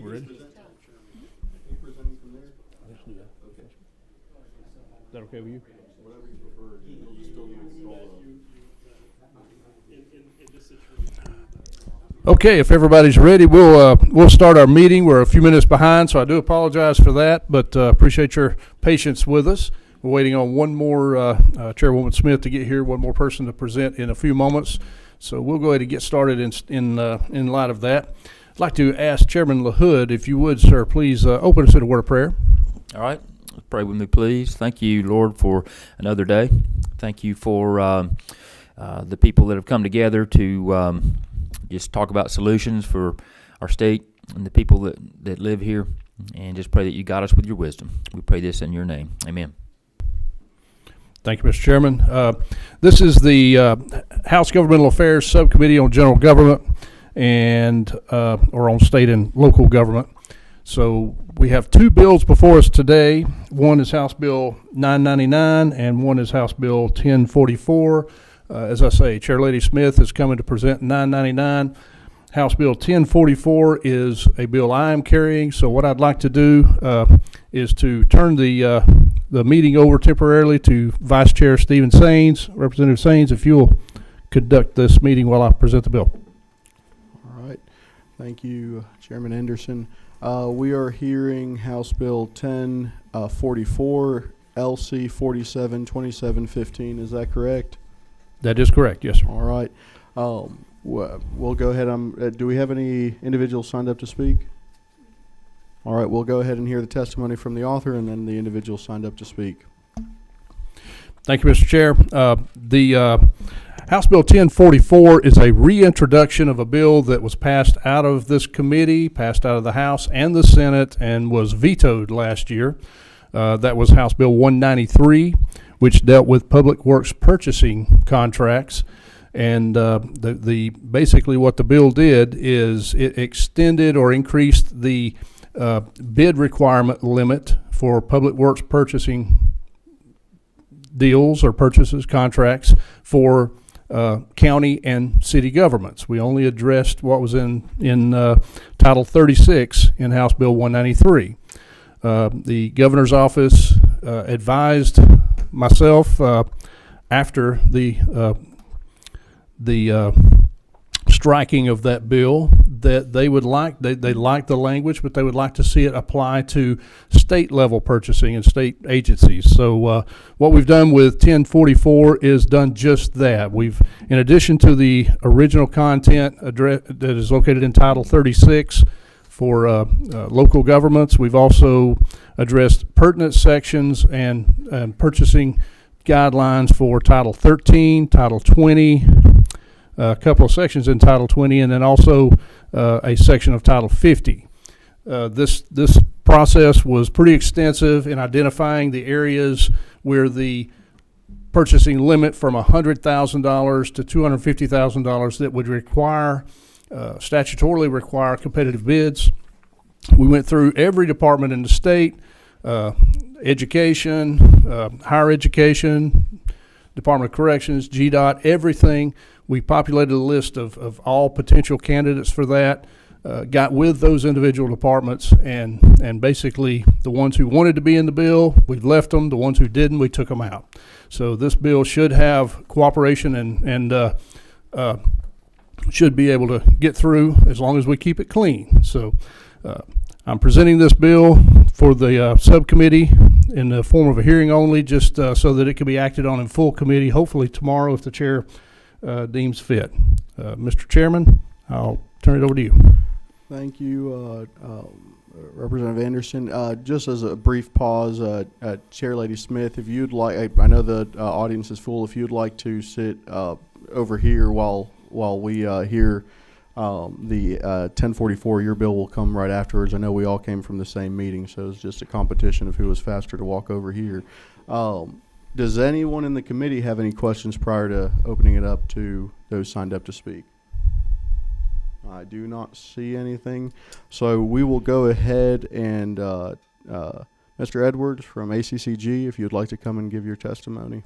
We're ready? Are you presenting from there? Let's do that. Okay. Is that okay with you? Whatever you prefer. You'll just still need to call Okay, if everybody's ready, we'll start our meeting. We're a few minutes behind, so I do apologize for that, but appreciate your patience with us. We're waiting on one more Chairwoman Smith to get here, one more person to present in a few moments. So we'll go ahead and get started in light of that. I'd like to ask Chairman LaHood, if you would, sir, please open us in a word of prayer. All right. Pray with me, please. Thank you, Lord, for another day. Thank you for the people that have come together to just talk about solutions for our state and the people that live here, and just pray that you guide us with your wisdom. We pray this in your name. Amen. Thank you, Mr. Chairman. This is the House Governmental Affairs Subcommittee on General Government and or on state and local government. So we have two bills before us today. One is House Bill 999 and one is House Bill 1044. As I say, Chair Lady Smith is coming to present 999. House Bill 1044 is a bill I am carrying. So what I'd like to do is to turn the meeting over temporarily to Vice Chair Stephen Saines. Representative Saines, if you'll conduct this meeting while I present the bill. All right. Thank you, Chairman Anderson. We are hearing House Bill 1044, LC 47 2715. Is that correct? That is correct, yes, sir. All right. We'll go ahead. Do we have any individuals signed up to speak? All right. We'll go ahead and hear the testimony from the author and then the individual signed up to speak. Thank you, Mr. Chair. The House Bill 1044 is a reintroduction of a bill that was passed out of this committee, passed out of the House and the Senate, and was vetoed last year. That was House Bill 193, which dealt with public works purchasing contracts. And basically what the bill did is it extended or increased the bid requirement limit for public works purchasing deals or purchases, contracts for county and city governments. We only addressed what was in Title 36 in House Bill 193. The governor's office advised myself after the striking of that bill that they would they like the language, but they would like to see it apply to state level purchasing and state agencies. So what we've done with 1044 is done just that. We've, in addition to the original content that is located in Title 36 for local governments, we've also addressed pertinent sections and purchasing guidelines for Title 13, Title 20, a couple of sections in Title 20, and then also a section of Title 50. This process was pretty extensive in identifying the areas where the purchasing limit from $100,000 to $250,000 that would statutorily require competitive bids. We went through every department in the state, education, higher education, Department of Corrections, GDOT, everything. We populated a list of all potential candidates for that, got with those individual departments, and basically the ones who wanted to be in the bill, we've left them. The ones who didn't, we took them out. So this bill should have cooperation and should be able to get through as long as we keep it clean. So I'm presenting this bill for the subcommittee in the form of a hearing only, just so that it can be acted on in full committee, hopefully tomorrow if the chair deems fit. Mr. Chairman, I'll turn it over to you. Thank you, Representative Anderson. Just as a brief pause, Chair Lady Smith, if you'd like, I know the audience is full. If you'd like to sit over here while we hear the 1044, your bill will come right afterwards. I know we all came from the same meeting, so it's just a competition of who was faster to walk over here. Does anyone in the committee have any questions prior to opening it up to those signed up to speak? I do not see anything. So we will go ahead and Mr. Edwards from ACCG, if you'd like to come and give your testimony.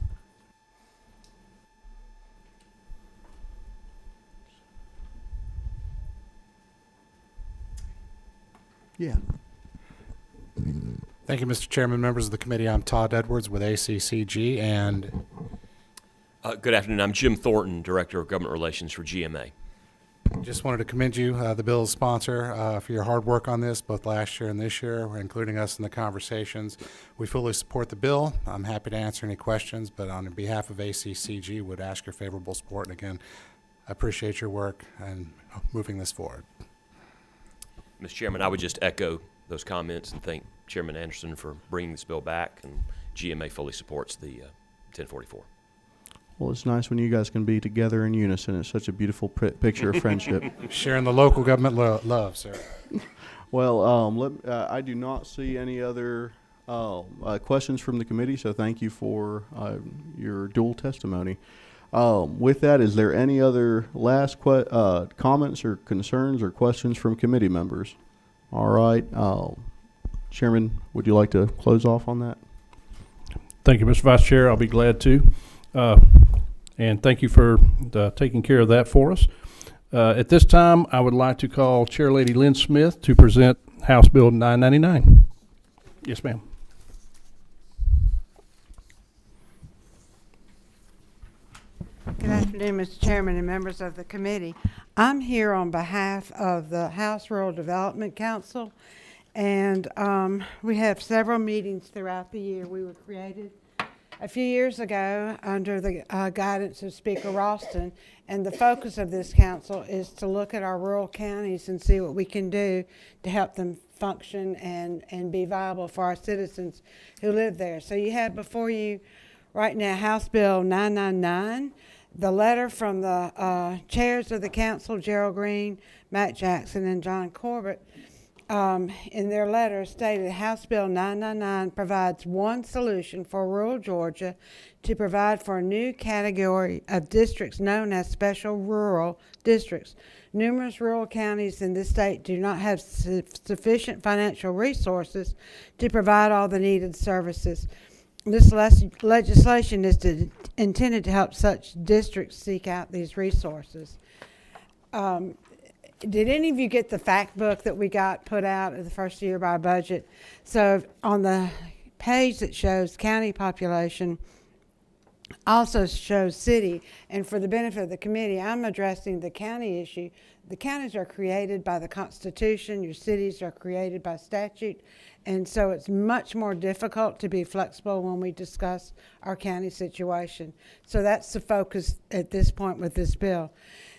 Yeah. Thank you, Mr. Chairman, members of the committee. I'm Todd Edwards with ACCG, and Good afternoon. I'm Jim Thornton, Director of Government Relations for GMA. just wanted to commend you, the bill's sponsor, for your hard work on this, both last year and this year, including us in the conversations. We fully support the bill. I'm happy to answer any questions, but on behalf of ACCG, would ask your favorable support. And again, I appreciate your work and moving this forward. Mr. Chairman, I would just echo those comments and thank Chairman Anderson for bringing this bill back, and GMA fully supports the 1044. Well, it's nice when you guys can be together in unison. It's such a beautiful picture of friendship. Sharing the local government love, sir. Well, I do not see any other questions from the committee, so thank you for your dual testimony. With that, is there any other last comments or concerns or questions from committee members? All right. Chairman, would you like to close off on that? Thank you, Mr. Vice Chair. I'll be glad to. And thank you for taking care of that for us. At this time, I would like to call Chair Lady Lynn Smith to present House Bill 999. Yes, ma'am. Good afternoon, Mr. Chairman and members of the committee. I'm here on behalf of the House Rural Development Council, and we have several meetings throughout the year. We were created a few years ago under the guidance of Speaker Ralston, and the focus of this council is to look at our rural counties and see what we can do to help them function and be viable for our citizens who live there. So you have before you right now House Bill 999, the letter from the chairs of the council, Gerald Green, Matt Jackson, and John Corbett, in their letter stated House Bill 999 provides one solution for rural Georgia to provide for a new category of districts known as special rural districts. Numerous rural counties in this state do not have sufficient financial resources to provide all the needed services. This legislation is intended to help such districts seek out these resources. Did any of you get the fact book that we got put out at the first year by budget? So on the page that shows county population, also shows city, and for the benefit of the committee, I'm addressing the county issue. The counties are created by the Constitution, your cities are created by statute, and so it's much more difficult to be flexible when we discuss our county situation. So that's the focus at this point with this bill.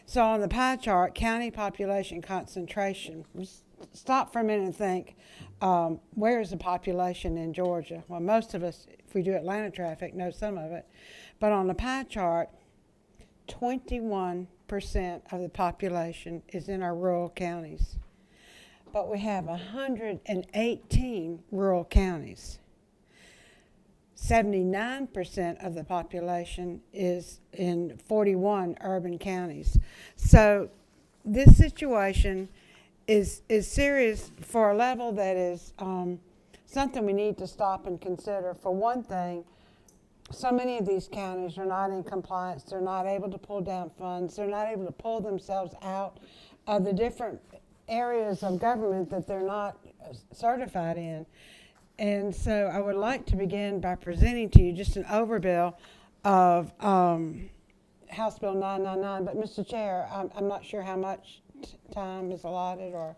So on the pie chart, county population concentration. Stop for a minute and think, where is the population in Georgia? Well, most of us, if we do Atlanta traffic, know some of it. But on the pie chart, 21% of the population is in our rural counties. But we have 118 rural counties. 79% of the population is in 41 urban counties. So this situation is serious for a level that is something we need to stop and consider. For one thing, so many of these counties are not in compliance. They're not able to pull down funds. They're not able to pull themselves out of the different areas of government that they're not certified in. And so I would like to begin by presenting to you just an overview of House Bill 999. But Mr. Chair, I'm not sure how much time is allotted or...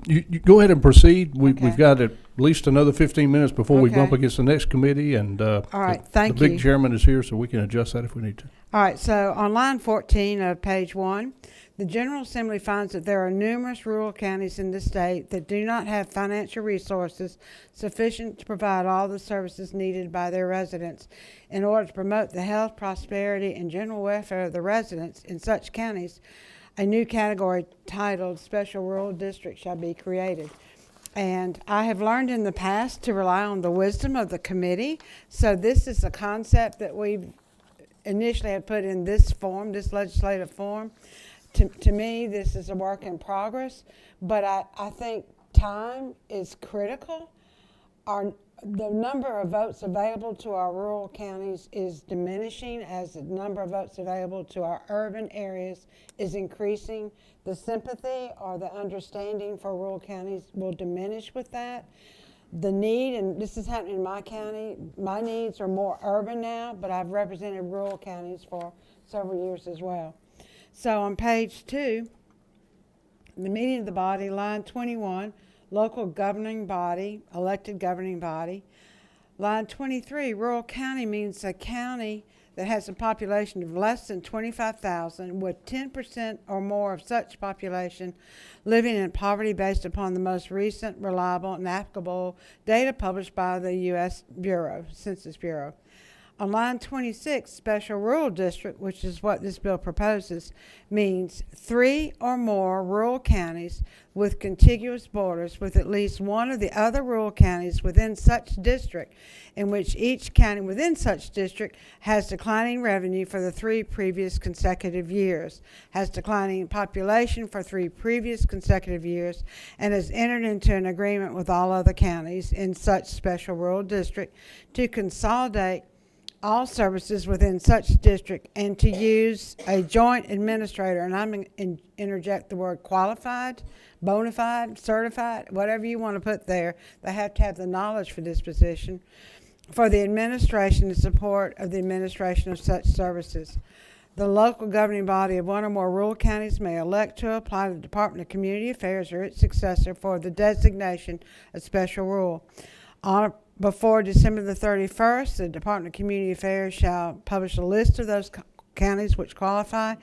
You go ahead and proceed. Okay. We've got at least another 15 minutes before we bump Okay. against the next committee, and All right, thank the you. big chairman is here, so we can adjust that if we need to. All right, so on line 14 of page 1, the General Assembly finds that there are numerous rural counties in the state that do not have financial resources sufficient to provide all the services needed by their residents. In order to promote the health, prosperity, and general welfare of the residents in such counties, a new category titled Special Rural District shall be created. And I have learned in the past to rely on the wisdom of the committee. So this is a concept that we initially had put in this form, this legislative form. To me, this is a work in progress, but I think time is critical. the number of votes available to our rural counties is diminishing as the number of votes available to our urban areas is increasing. The sympathy or the understanding for rural counties will diminish with that. The need, and this is happening in my county, my needs are more urban now, but I've represented rural counties for several years as well. So on page 2, the meeting of the body, line 21, local governing body, elected governing body. Line 23, rural county means a county that has a population of less than 25,000 with 10% or more of such population living in poverty based upon the most recent, reliable, and applicable data published by the U.S. Census Bureau. On line 26, special rural district, which is what this bill proposes, means 3 or more rural counties with contiguous borders with at least one of the other rural counties within such district, in which each county within such district has declining revenue for the 3 previous consecutive years, has declining population for 3 previous consecutive years, and has entered into an agreement with all other counties in such special rural district to consolidate all services within such district and to use a joint administrator, and I'm going to interject the word qualified, bona fide, certified, whatever you want to put there. They have to have the knowledge for this position, for the administration and support of the administration of such services. The local governing body of one or more rural counties may elect to apply to the Department of Community Affairs or its successor for the designation of special rural. Before December the 31st, the Department of Community Affairs shall publish a list of those counties which qualify.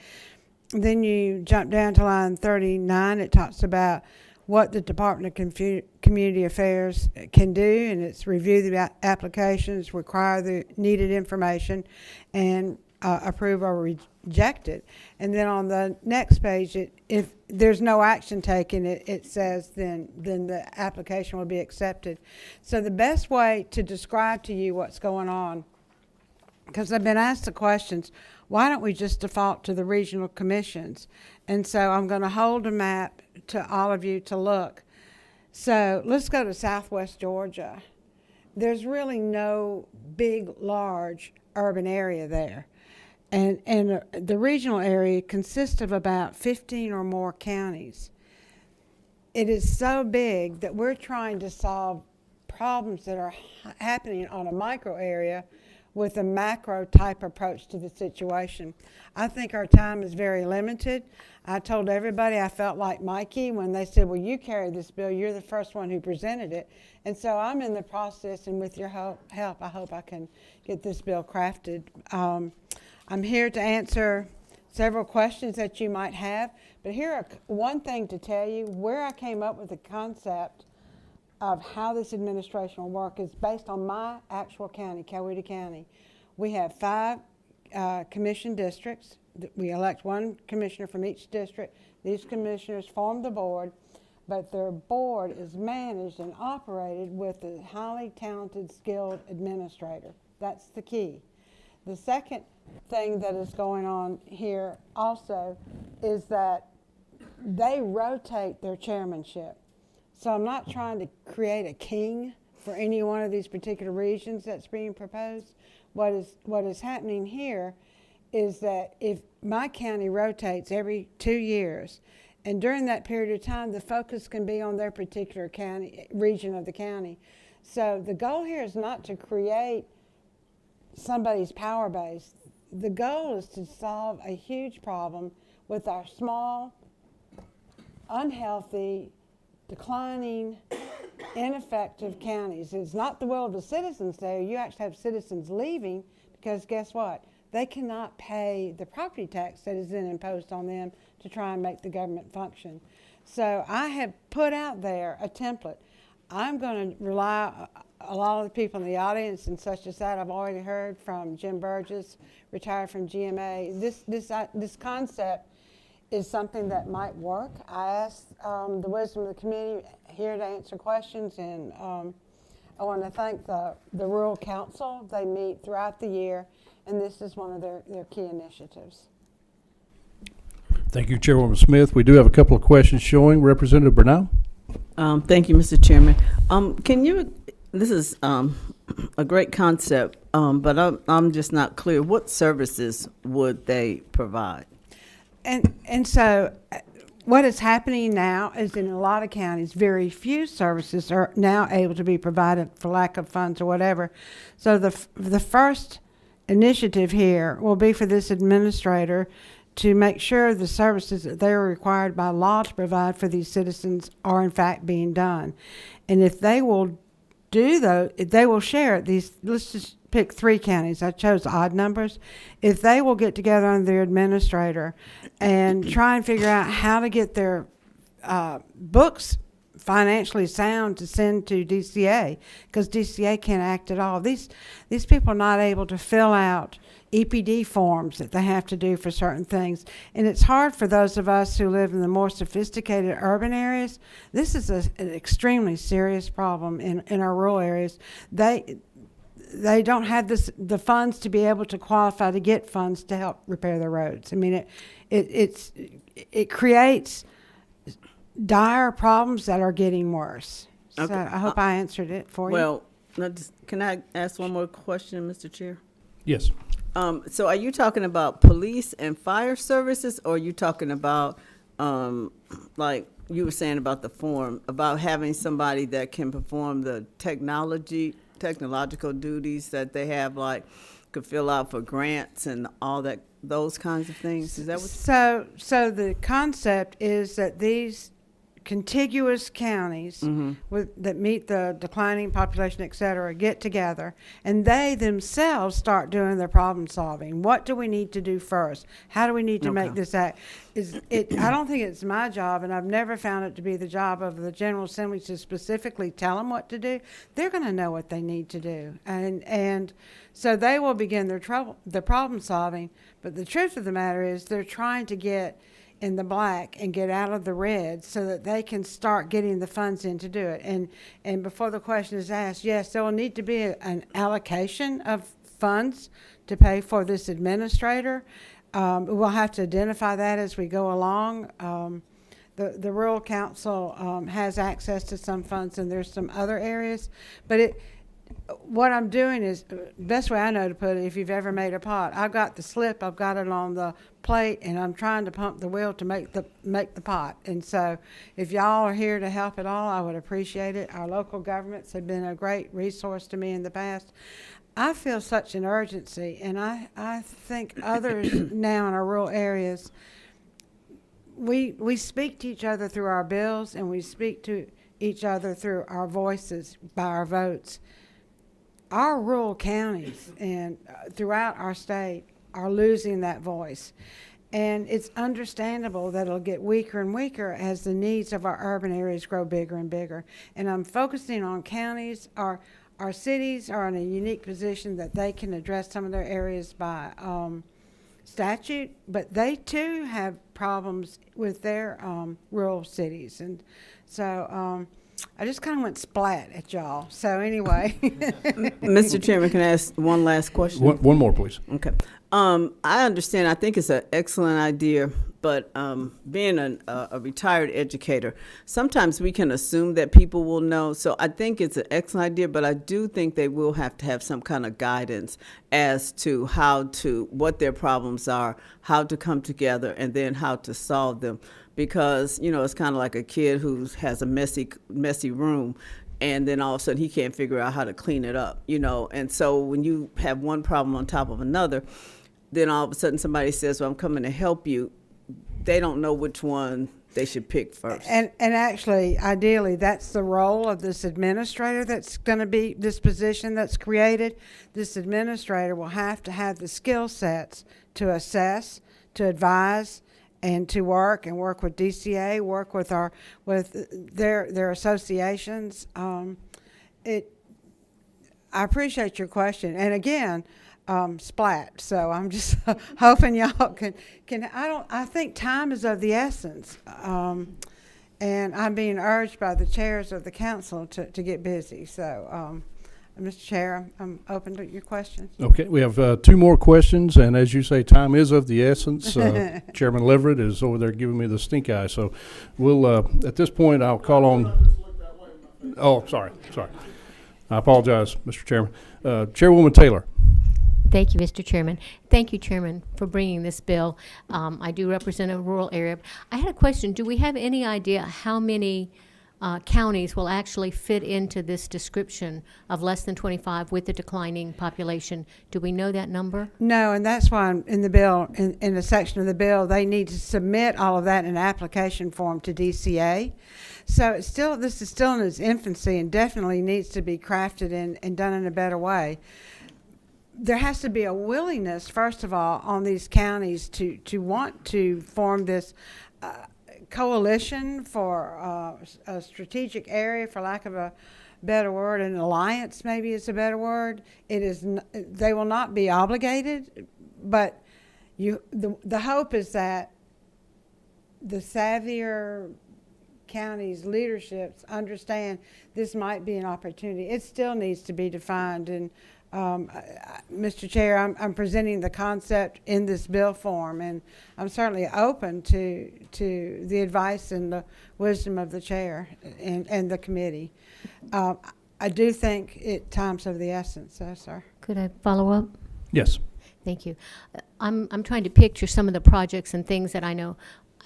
Then you jump down to line 39. It talks about what the Department of Community Affairs can do, and it's review the applications, require the needed information, and approve or reject it. And then on the next page, if there's no action taken, it says then the application will be accepted. So the best way to describe to you what's going on, because I've been asked the questions, why don't we just default to the regional commissions? And so I'm going to hold a map to all of you to look. So let's go to Southwest Georgia. There's really no big, large urban area there. And the regional area consists of about 15 or more counties. It is so big that we're trying to solve problems that are happening on a micro area with a macro type approach to the situation. I think our time is very limited. I told everybody I felt like Mikey when they said, well, you carry this bill, you're the first one who presented it. And so I'm in the process, and with your help, I hope I can get this bill crafted. I'm here to answer several questions that you might have, but one thing to tell you, where I came up with the concept of how this administration will work is based on my actual county, Coweta County. We have 5 commission districts. We elect 1 commissioner from each district. These commissioners form the board, but their board is managed and operated with a highly talented, skilled administrator. That's the key. The second thing that is going on here also is that they rotate their chairmanship. So I'm not trying to create a king for any one of these particular regions that's being proposed. What is happening here is that if my county rotates every 2 years, and during that period of time, the focus can be on their particular county, region of the county. So the goal here is not to create somebody's power base. The goal is to solve a huge problem with our small, unhealthy, declining, ineffective counties. It's not the will of the citizens there. You actually have citizens leaving because guess what? They cannot pay the property tax that is then imposed on them to try and make the government function. So I have put out there a template. I'm going to rely, a lot of the people in the audience and such as that, I've already heard from Jim Burgess, retired from GMA. This concept is something that might work. I asked the wisdom of the committee here to answer questions, and I want to thank the Rural Council. They meet throughout the year, and this is one of their key initiatives. Thank you, Chairwoman Smith. We do have a couple of questions showing. Representative Bernal? Thank you, Mr. Chairman. Can you This is a great concept, but I'm just not clear. What services would they provide? And so what is happening now is in a lot of counties, very few services are now able to be provided for lack of funds or whatever. So the first initiative here will be for this administrator to make sure the services that they are required by law to provide for these citizens are in fact being done. And if they will do those, they will share these, let's just pick 3 counties. I chose odd numbers. If they will get together under their administrator and try and figure out how to get their books financially sound to send to DCA, because DCA can't act at all. These people are not able to fill out EPD forms that they have to do for certain things. And it's hard for those of us who live in the more sophisticated urban areas. This is an extremely serious problem in our rural areas. They don't have the funds to be able to qualify to get funds to help repair the roads. I mean, it creates dire problems that are getting worse. Okay. So I hope I answered it for you. Well, can I ask one more question, Mr. Chair? Yes. So are you talking about police and fire services, or are you talking about, like you were saying about the form, about having somebody that can perform the technological duties that they have, like could fill out for grants and all that, those kinds of things? Is that what? So the concept is that these contiguous counties that meet the declining population, et cetera, get together and they themselves start doing their problem solving. What do we need to do first? How do we need to make this act? I don't think it's my job, and I've never found it to be the job of the General Assembly to specifically tell them what to do. They're going to know what they need to do, and so they will begin their problem solving. But the truth of the matter is they're trying to get in the black and get out of the red so that they can start getting the funds in to do it. And before the question is asked, yes, there will need to be an allocation of funds to pay for this administrator. We'll have to identify that as we go along. The Rural Council has access to some funds, and there's some other areas. But what I'm doing is, best way I know to put it, if you've ever made a pot, I've got the slip, I've got it on the plate, and I'm trying to pump the wheel to make the pot. And so if y'all are here to help at all, I would appreciate it. Our local governments have been a great resource to me in the past. I feel such an urgency, and I think others now in our rural areas, we speak to each other through our bills, and we speak to each other through our voices by our votes. Our rural counties and throughout our state are losing that voice. And it's understandable that it'll get weaker and weaker as the needs of our urban areas grow bigger and bigger. And I'm focusing on counties. Our cities are in a unique position that they can address some of their areas by statute, but they too have problems with their rural cities. And so I just kind of went splat at y'all. So anyway. Mr. Chairman, can I ask one last question? One more, please. Okay. I understand. I think it's an excellent idea, but being a retired educator, sometimes we can assume that people will know. So I think it's an excellent idea, but I do think they will have to have some kind of guidance as to what their problems are, how to come together, and then how to solve them. Because, it's kind of like a kid who has a messy room, and then all of a sudden he can't figure out how to clean it up, And so when you have one problem on top of another, then all of a sudden somebody says, well, I'm coming to help you. They don't know which one they should pick first. And actually, ideally, that's the role of this administrator that's going to be this position that's created. This administrator will have to have the skill sets to assess, to advise, and to work with DCA, work with their associations. I appreciate your question, and again, splat. So I'm just hoping y'all can. I think time is of the essence, and I'm being urged by the chairs of the council to get busy. So. Mr. Chair, I'm open to your questions. Okay, we have 2 more questions, and as you say, time is of the essence. Chairman Leverett is over there giving me the stink eye, so we'll, at this point, I'll call on... Oh, sorry. I apologize, Mr. Chairman. Chairwoman Taylor. Thank you, Mr. Chairman. Thank you, Chairman, for bringing this bill. I do represent a rural area. I had a question. Do we have any idea how many counties will actually fit into this description of less than 25 with the declining population? Do we know that number? No, and that's why in the bill, in the section of the bill, they need to submit all of that in an application form to DCA. So this is still in its infancy and definitely needs to be crafted and done in a better way. There has to be a willingness, first of all, on these counties to want to form this coalition for a strategic area, for lack of a better word, an alliance maybe is a better word. They will not be obligated, but the hope is that the savvier counties' leaderships understand this might be an opportunity. It still needs to be defined, and Mr. Chair, I'm presenting the concept in this bill form, and I'm certainly open to the advice and the wisdom of the chair and the committee. I do think time's of the essence, sir. Could I follow up? Yes. Thank you. I'm trying to picture some of the projects and things that I know.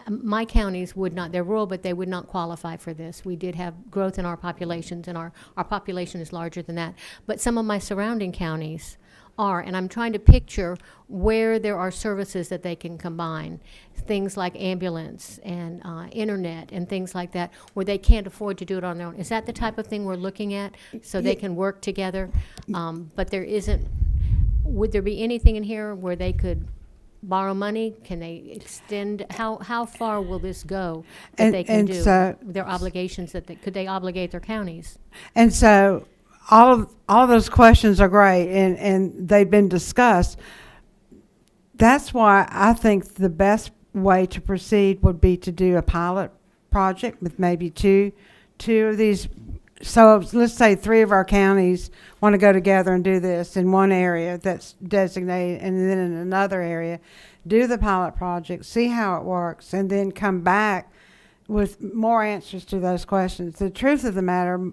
My counties would not, they're rural, but they would not qualify for this. We did have growth in our populations, and our population is larger than that. But some of my surrounding counties are, and I'm trying to picture where there are services that they can combine, things like ambulance and internet and things like that, where they can't afford to do it on their own. Is that the type of thing we're looking at, so they can work together? But there isn't, would there be anything in here where they could borrow money? Can they extend? How far will this go that they can do their obligations? Could they obligate their counties? And so all of those questions are great, and they've been discussed. That's why I think the best way to proceed would be to do a pilot project with maybe two of these. So let's say 3 of our counties want to go together and do this in one area that's designated, and then in another area, do the pilot project, see how it works, and then come back with more answers to those questions. The truth of the matter,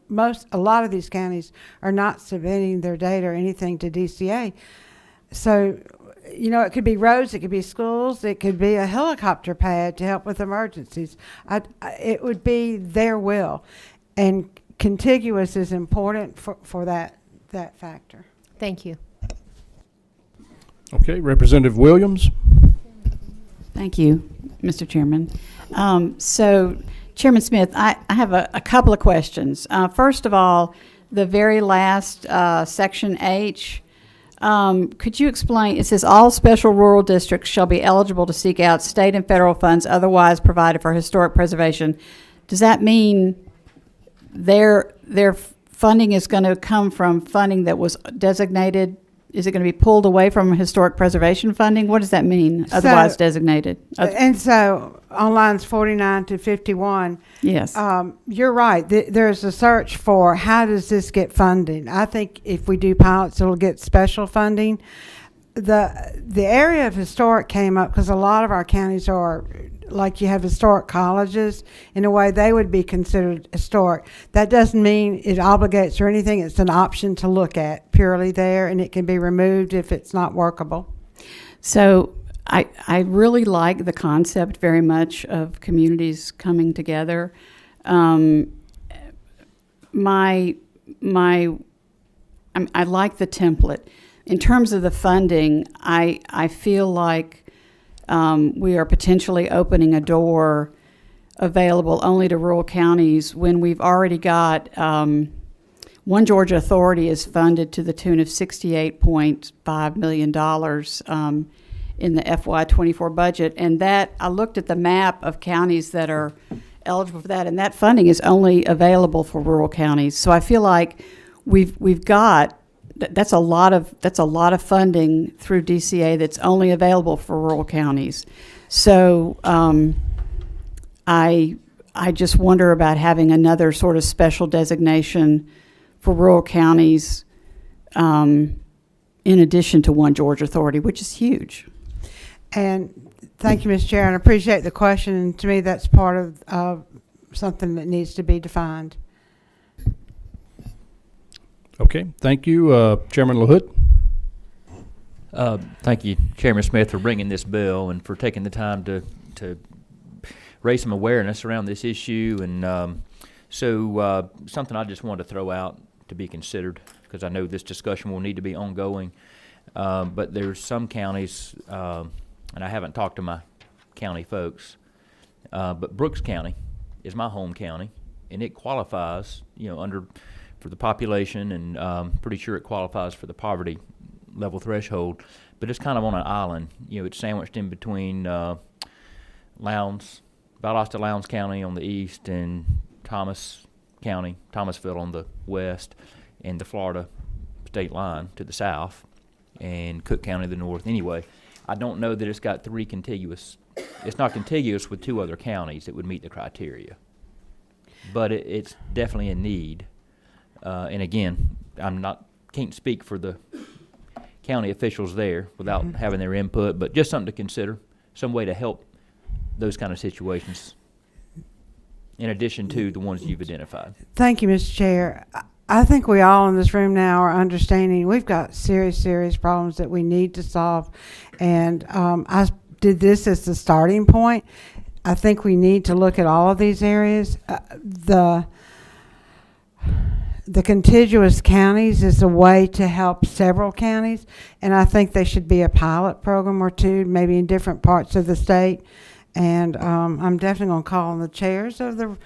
a lot of these counties are not submitting their data or anything to DCA. So, it could be roads, it could be schools, it could be a helicopter pad to help with emergencies. It would be their will. And contiguous is important for that factor. Thank you. Okay, Representative Williams. Thank you, Mr. Chairman. So, Chairman Smith, I have a couple of questions. First of all, the very last section H, could you explain? It says all special rural districts shall be eligible to seek out state and federal funds otherwise provided for historic preservation. Does that mean their funding is going to come from funding that was designated? Is it going to be pulled away from historic preservation funding? What does that mean, otherwise designated? And so on lines 49 to 51, yes, you're right. There's a search for how does this get funded. I think if we do pilots, it'll get special funding. The area of historic came up because a lot of our counties are, like you have historic colleges, in a way they would be considered historic. That doesn't mean it obligates or anything. It's an option to look at purely there, and it can be removed if it's not workable. So I really like the concept very much of communities coming together. I like the template. In terms of the funding, I feel like we are potentially opening a door available only to rural counties when we've already got One Georgia Authority is funded to the tune of $68.5 million in the FY24 budget. And that, I looked at the map of counties that are eligible for that, and that funding is only available for rural counties. So I feel like we've got, that's a lot of funding through DCA that's only available for rural counties. So I just wonder about having another sort of special designation for rural counties in addition to One Georgia Authority, which is huge. And thank you, Ms. Chair, and I appreciate the question. And to me, that's part of something that needs to be defined. Okay, thank you. Chairman LaHood? Thank you, Chairman Smith, for bringing this bill and for taking the time to raise some awareness around this issue. And something I just wanted to throw out to be considered, because I know this discussion will need to be ongoing. But there's some counties, and I haven't talked to my county folks, but Brooks County is my home county, and it qualifies, for the population, and pretty sure it qualifies for the poverty level threshold, but it's kind of on an island. It's sandwiched in between Lowndes, Valdosta Lowndes County on the east, and Thomas County, Thomasville on the west, and the Florida state line to the south, and Cook County to the north. Anyway, I don't know that it's got three contiguous. It's not contiguous with two other counties that would meet the criteria, but it's definitely in need. And again, can't speak for the county officials there without having their input, but just something to consider, some way to help those kind of situations in addition to the ones you've identified. Thank you, Mr. Chair. I think we all in this room now are understanding we've got serious, serious problems that we need to solve. And I did this as the starting point. I think we need to look at all of these areas. The contiguous counties is a way to help several counties, and I think there should be a pilot program or two, maybe in different parts of the state. And I'm definitely going to call on the chairs of the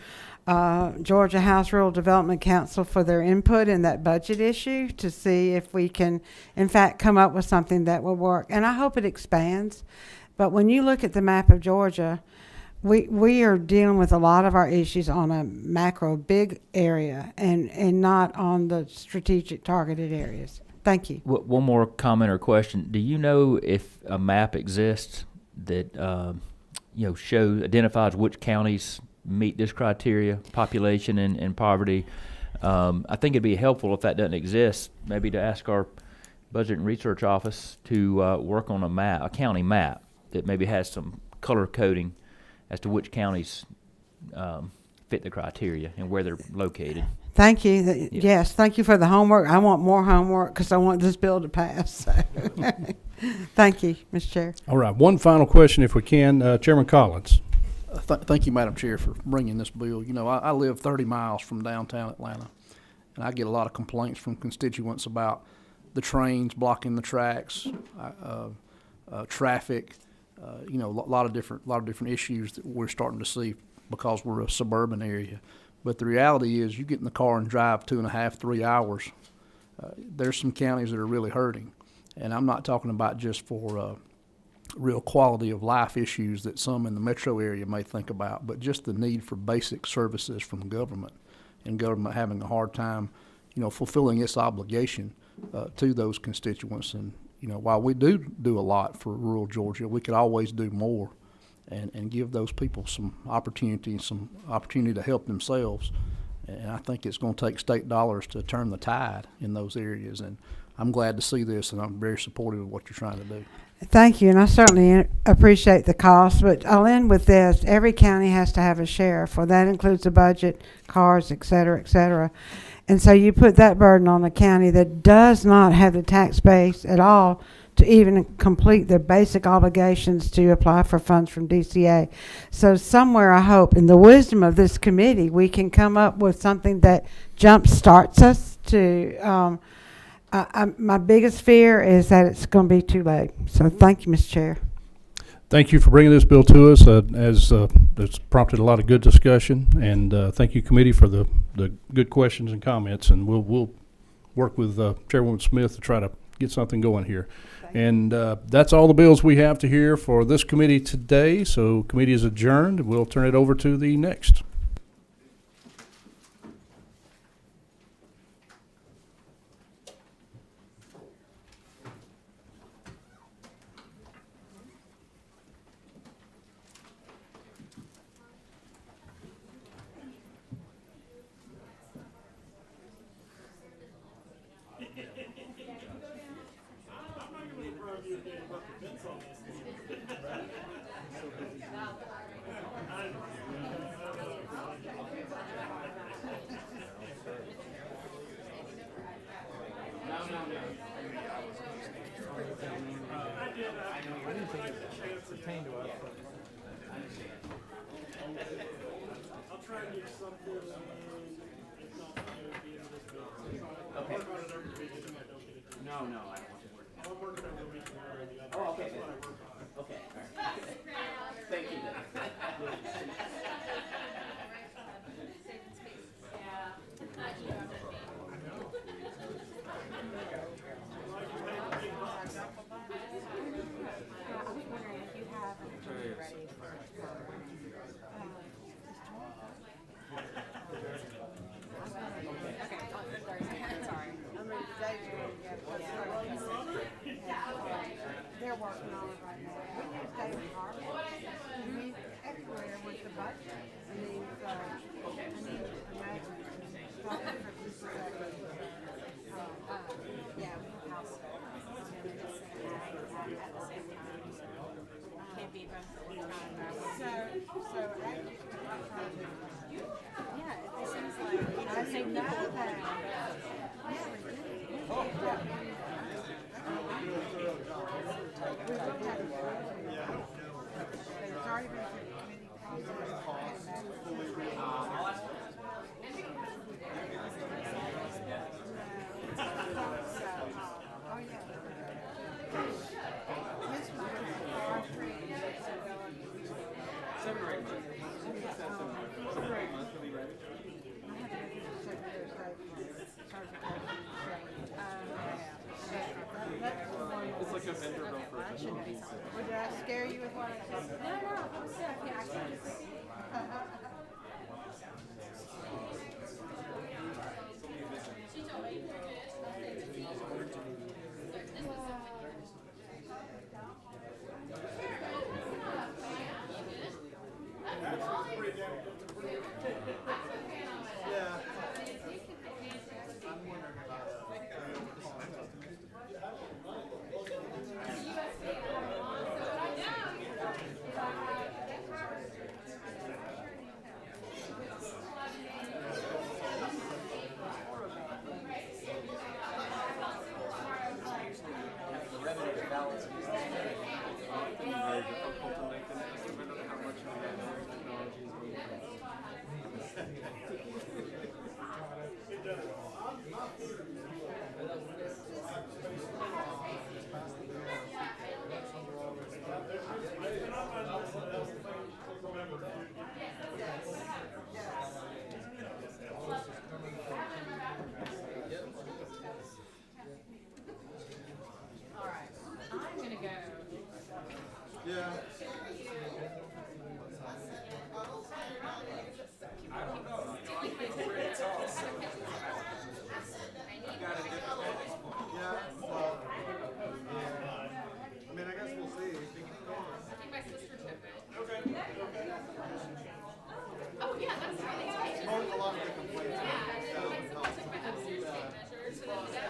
Georgia House Rural Development Council for their input in that budget issue to see if we can, in fact, come up with something that will work. And I hope it expands. But when you look at the map of Georgia, we are dealing with a lot of our issues on a macro big area and not on the strategic targeted areas. Thank you. One more comment or question. Do you know if a map exists that identifies which counties meet this criteria, population and poverty? I think it'd be helpful if that doesn't exist, maybe to ask our Budget and Research Office to work on a county map that maybe has some color coding as to which counties fit the criteria and where they're located. Thank you. Yes, thank you for the homework. I want more homework because I want this bill to pass. So. Thank you, Mr. Chair. All right, one final question if we can. Chairman Collins. Thank you, Madam Chair, for bringing this bill. I live 30 miles from downtown Atlanta, and I get a lot of complaints from constituents about the trains blocking the tracks, traffic, a lot of different issues that we're starting to see because we're a suburban area. But the reality is, you get in the car and drive 2.5, 3 hours. There's some counties that are really hurting, and I'm not talking about just for real quality of life issues that some in the metro area may think about, but just the need for basic services from government, and government having a hard time, fulfilling its obligation to those constituents. And while we do a lot for rural Georgia, we could always do more and give those people some opportunity to help themselves. And I think it's going to take state dollars to turn the tide in those areas. And I'm glad to see this, and I'm very supportive of what you're trying to do. Thank you, and I certainly appreciate the cost, but I'll end with this. Every county has to have a sheriff. Well, that includes the budget, cars, et cetera, et cetera. And so you put that burden on a county that does not have the tax base at all to even complete their basic obligations to apply for funds from DCA. So somewhere, I hope, in the wisdom of this committee, we can come up with something that jump starts us to my biggest fear is that it's going to be too late. So thank you, Mr. Chair. Thank you for bringing this bill to us, as it's prompted a lot of good discussion. And thank you, committee, for the good questions and comments. And we'll work with Chairwoman Smith to try to get something going here. And that's all the bills we have to hear for this committee today. So committee is adjourned. We'll turn it over to the next. They're working on it right now. We use David Harvey. He's everywhere with the budget. And he's, imagine, Yeah, we have house can't be both at one time. so actually, Yeah, it seems like, I didn't know that. It's already been through the committee oh, yeah. This one is forestry and disability. 7 or 8 months. 7 or 8 months will be ready. I have to get the Secretary of State certification. It's like a vendor bill for that shouldn't be something. Well, did I scare you with what I said? No, I was good. I can't just. She told me you're all right. I'm gonna go. Yeah. Yeah. I mean, I guess we'll see. I think my sister took it. Okay. Oh yeah, that's right. A lot of the complaints. Yeah, I took my upstairs tape measures, so then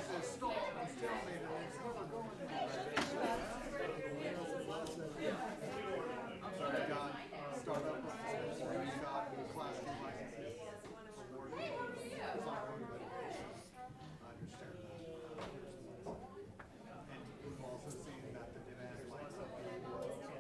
Startup, got class 2 licenses. I understand that. And we've also seen that the demand lights up was anticipated.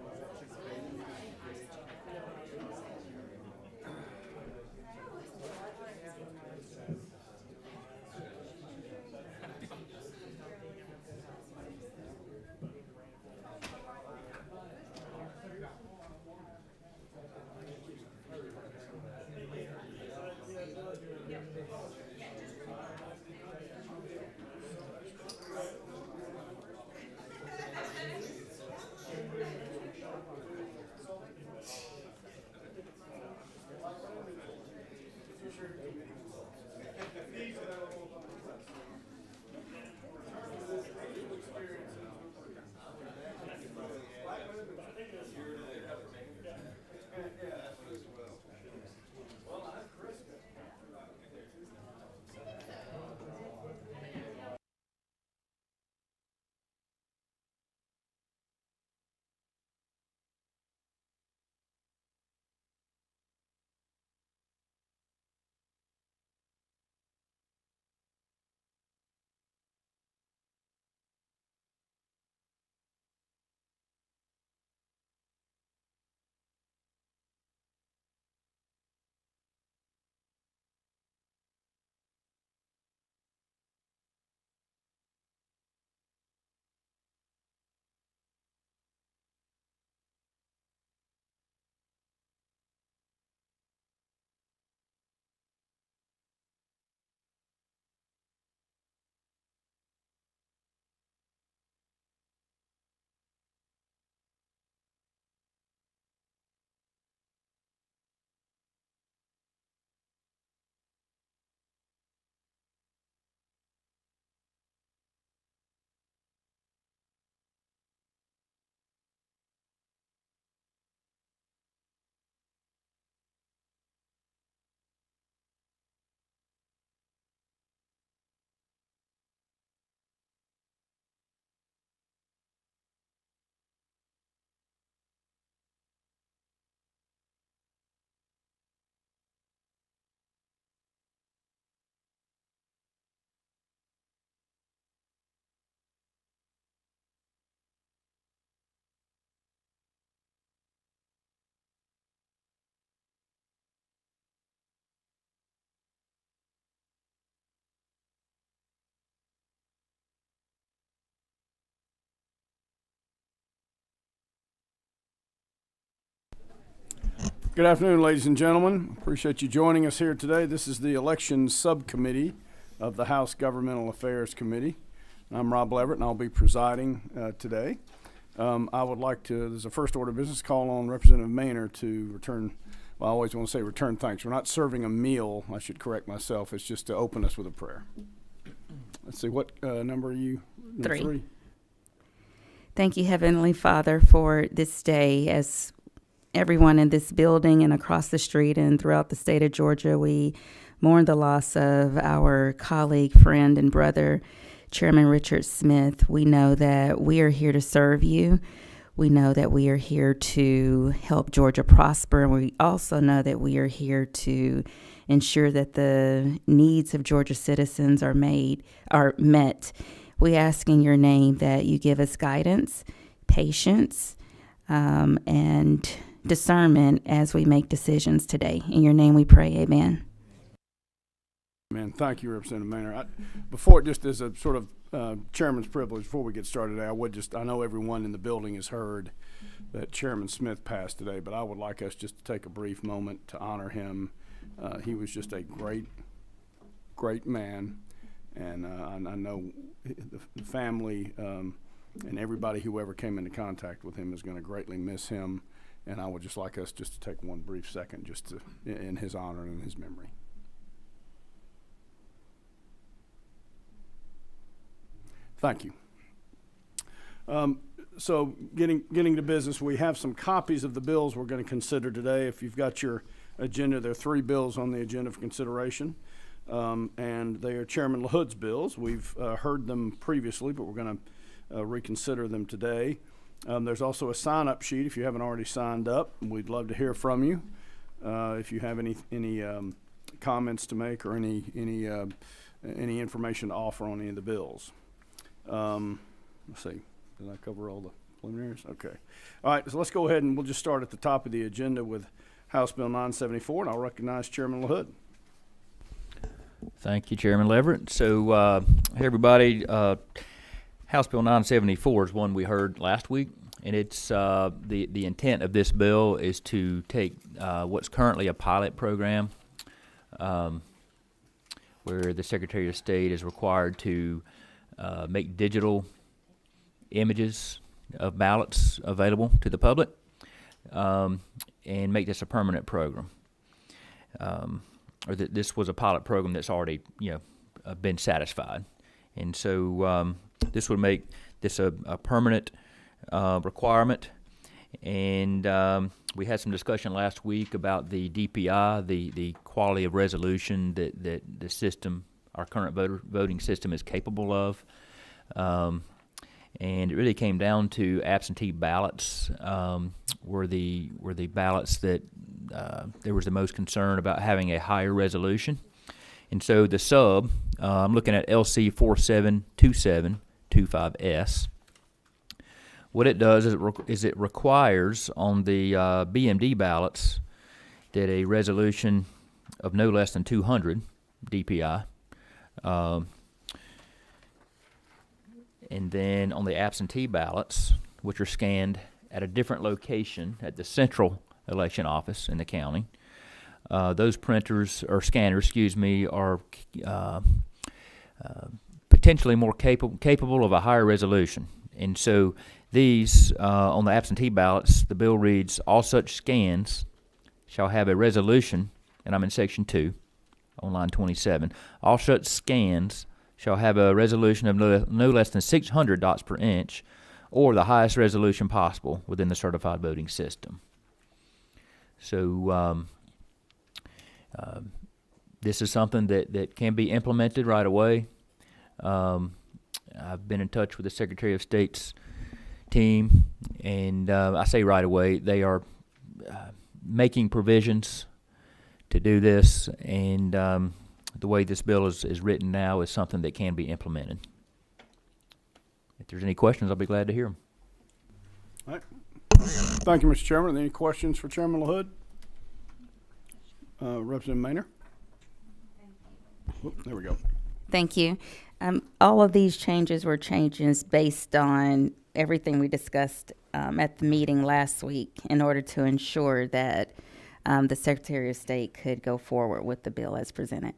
Good afternoon, ladies and gentlemen. Appreciate you joining us here today. This is the Elections Subcommittee of the House Governmental Affairs Committee. I'm Rob Leverett, and I'll be presiding today. I would like to, there's a first order of business, call on Representative Maynard to return, well, I always want to say return thanks. We're not serving a meal, I should correct myself. It's just to open us with a prayer. Let's see, what number are you? Number 3. Thank you, Heavenly Father, for this day. As everyone in this building and across the street and throughout the state of Georgia, we mourn the loss of our colleague, friend, and brother, Chairman Richard Smith. We know that we are here to serve you. We know that we are here to help Georgia prosper, and we also know that we are here to ensure that the needs of Georgia citizens are met. We ask in your name that you give us guidance, patience, and discernment as we make decisions today. In your name we pray, amen. Amen. Thank you, Representative Maynard. Before, just as a sort of chairman's privilege, before we get started today, I know everyone in the building has heard that Chairman Smith passed today, but I would like us just to take a brief moment to honor him. He was just a great man, and I know the family and everybody who ever came into contact with him is going to greatly miss him. And I would just like us just to take one brief second just to, in his honor and in his memory. Thank you. So getting to business, we have some copies of the bills we're going to consider today. If you've got your agenda, there are 3 bills on the agenda for consideration. And they are Chairman LaHood's bills. We've heard them previously, but we're going to reconsider them today. There's also a sign-up sheet if you haven't already signed up. We'd love to hear from you. If you have any comments to make or any information to offer on any of the bills. Let's see. Did I cover all the preliminaries? Okay. All right, so let's go ahead and we'll just start at the top of the agenda with House Bill 974, and I'll recognize Chairman LaHood. Thank you, Chairman Leverett. So, hey everybody, House Bill 974 is one we heard last week, and it's the intent of this bill is to take what's currently a pilot program where the Secretary of State is required to make digital images of ballots available to the public and make this a permanent program. Or that this was a pilot program that's already, been satisfied. And so this would make this a permanent requirement. And we had some discussion last week about the DPI, the quality of resolution that the system, our current voting system, is capable of. And it really came down to absentee ballots were the ballots that there was the most concern about having a higher resolution. And so the sub, I'm looking at LC 472725S. What it does is it requires on the BMD ballots that a resolution of no less than 200 DPI. And then on the absentee ballots, which are scanned at a different location at the central election office in the county, those printers or scanners, are potentially more capable of a higher resolution. And so these, on the absentee ballots, the bill reads, all such scans shall have a resolution, and I'm in section 2 on line 27, all such scans shall have a resolution of no less than 600 dots per inch, or the highest resolution possible within the certified voting system. So this is something that can be implemented right away. I've been in touch with the Secretary of State's team, and I say right away, they are making provisions to do this, and the way this bill is written now is something that can be implemented. If there's any questions, I'll be glad to hear them. All right. Thank you, Mr. Chairman. Any questions for Chairman LaHood? Representative Maynard? Whoop, there we go. Thank you. All of these changes were changes based on everything we discussed at the meeting last week in order to ensure that the Secretary of State could go forward with the bill as presented.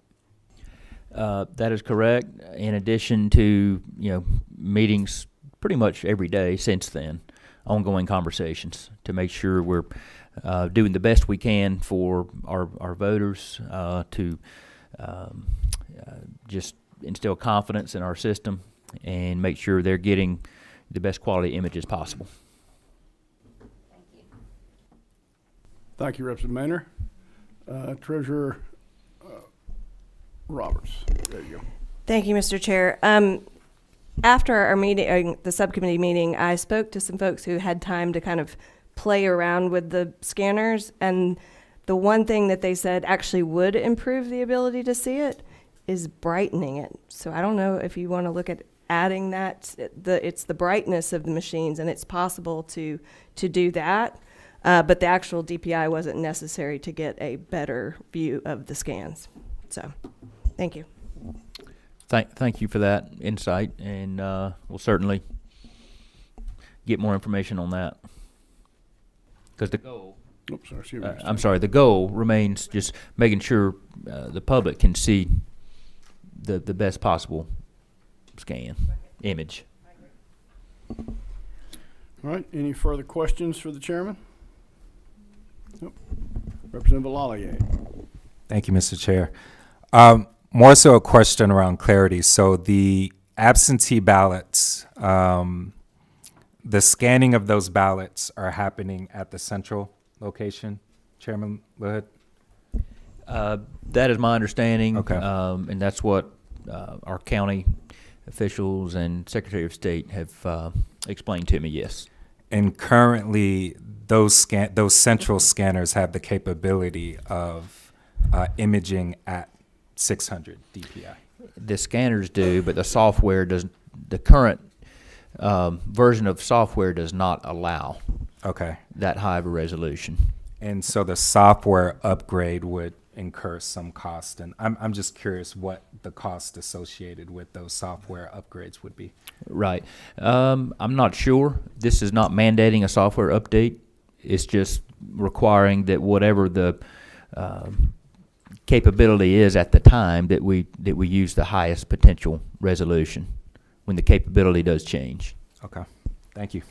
That is correct. In addition to, meetings pretty much every day since then, ongoing conversations to make sure we're doing the best we can for our voters, to just instill confidence in our system and make sure they're getting the best quality images possible. Thank you, Representative Maynor. Treasurer Roberts. There you go. Thank you, Mr. Chair. After our meeting, the subcommittee meeting, I spoke to some folks who had time to kind of play around with the scanners, and the one thing that they said actually would improve the ability to see it is brightening it. So I don't know if you want to look at adding that. It's the brightness of the machines, and it's possible to do that, but the actual DPI wasn't necessary to get a better view of the scans. So, thank you. Thank you for that insight, and we'll certainly get more information on that. Because the goal, the goal remains just making sure the public can see the best possible scan image. All right. Any further questions for the chairman? Nope. Representative Lallier. Thank you, Mr. Chair. More so a question around clarity. So the absentee ballots, the scanning of those ballots are happening at the central location, Chairman Lood? That is my understanding. Okay. And that's what our county officials and Secretary of State have explained to me, yes. And currently, those central scanners have the capability of imaging at 600 DPI. The scanners do, but the software does. The current version of software does not allow that high of a resolution. And so the software upgrade would incur some cost. And I'm just curious what the cost associated with those software upgrades would be. Right. I'm not sure. This is not mandating a software update. It's just requiring that whatever the capability is at the time that we use the highest potential resolution when the capability does change. Okay. Thank you.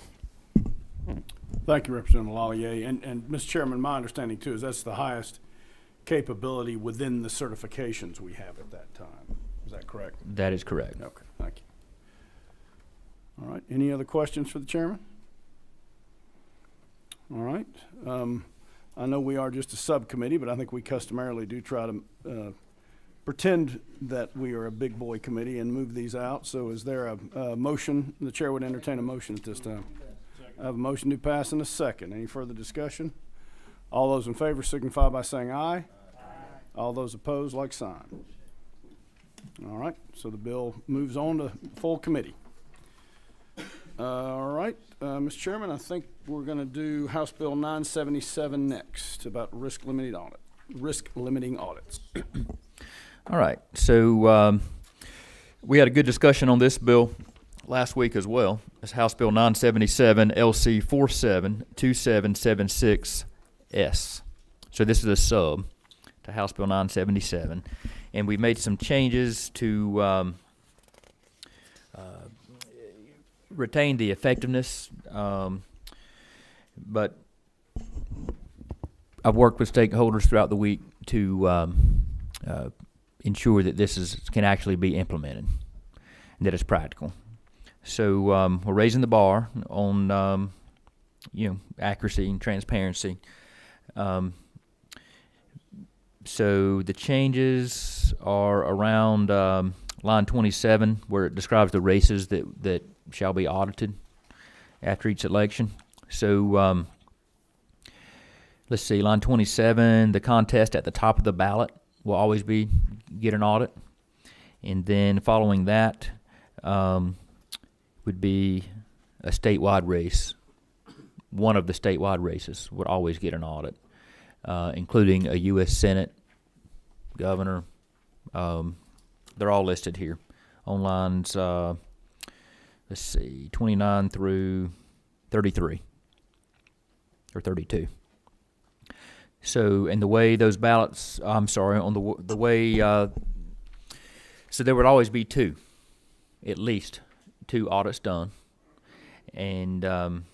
Thank you, Representative Lallier. And Mr. Chairman, my understanding too is that's the highest capability within the certifications we have at that time. Is that correct? That is correct. Okay, thank you. All right, any other questions for the chairman? All right. I know we are just a subcommittee, but I think we customarily do try to pretend that we are a big boy committee and move these out. So is there a motion? The chair would entertain a motion at this time. I have a motion to pass in a second. Any further discussion? All those in favor signify by saying aye. All those opposed, like sign. All right, so the bill moves on to full committee. All right, Mr. Chairman, I think we're going to do House Bill 977 next about risk limiting audits. All right, so we had a good discussion on this bill last week as well. It's House Bill 977 LC 472776S. So this is a sub to House Bill 977, and we made some changes to retain the effectiveness, but I've worked with stakeholders throughout the week to ensure that this can actually be implemented and that it's practical. So we're raising the bar on accuracy and transparency. So the changes are around line 27, where it describes the races that shall be audited after each election. So let's see, line 27, the contest at the top of the ballot will always get an audit. And then following that would be a statewide race. One of the statewide races would always get an audit, including a U.S. Senate, governor. They're all listed here on lines, let's see, 29 through 33 or 32. So, and the way those ballots, I'm sorry, on the way, so there would always be at least two audits done. And I'm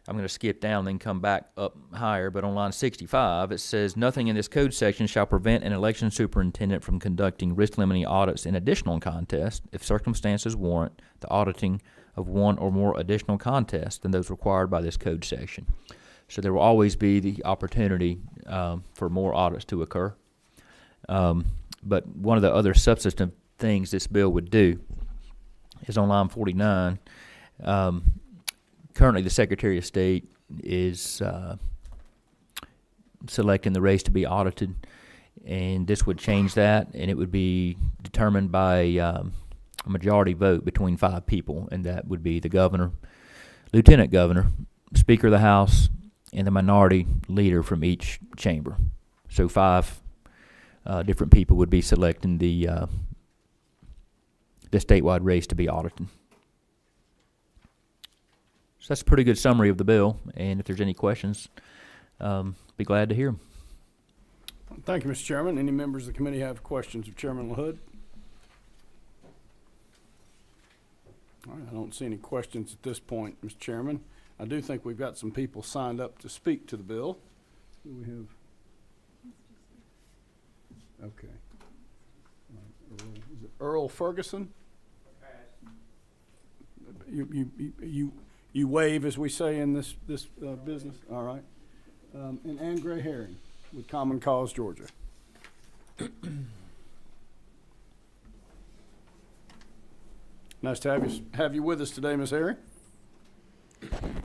going to skip down and then come back up higher, but on line 65, it says, nothing in this code section shall prevent an election superintendent from conducting risk-limiting audits in additional contests if circumstances warrant the auditing of one or more additional contests than those required by this code section. So there will always be the opportunity for more audits to occur. But one of the other substantive things this bill would do is on line 49. Currently, the Secretary of State is selecting the race to be audited, and this would change that, and it would be determined by a majority vote between 5 people, and that would be the governor, lieutenant governor, Speaker of the House, and the minority leader from each chamber. So 5 different people would be selecting the statewide race to be audited. So that's a pretty good summary of the bill, and if there's any questions, be glad to hear them. Thank you, Mr. Chairman. Any members of the committee have questions of Chairman LaHood? All right, I don't see any questions at this point, Mr. Chairman. I do think we've got some people signed up to speak to the bill. Who we have? Okay. Is it Earl Ferguson? You wave, as we say in this business. All right. And Ann Gray Herring with Common Cause Georgia. Nice to have you with us today, Ms. Herring.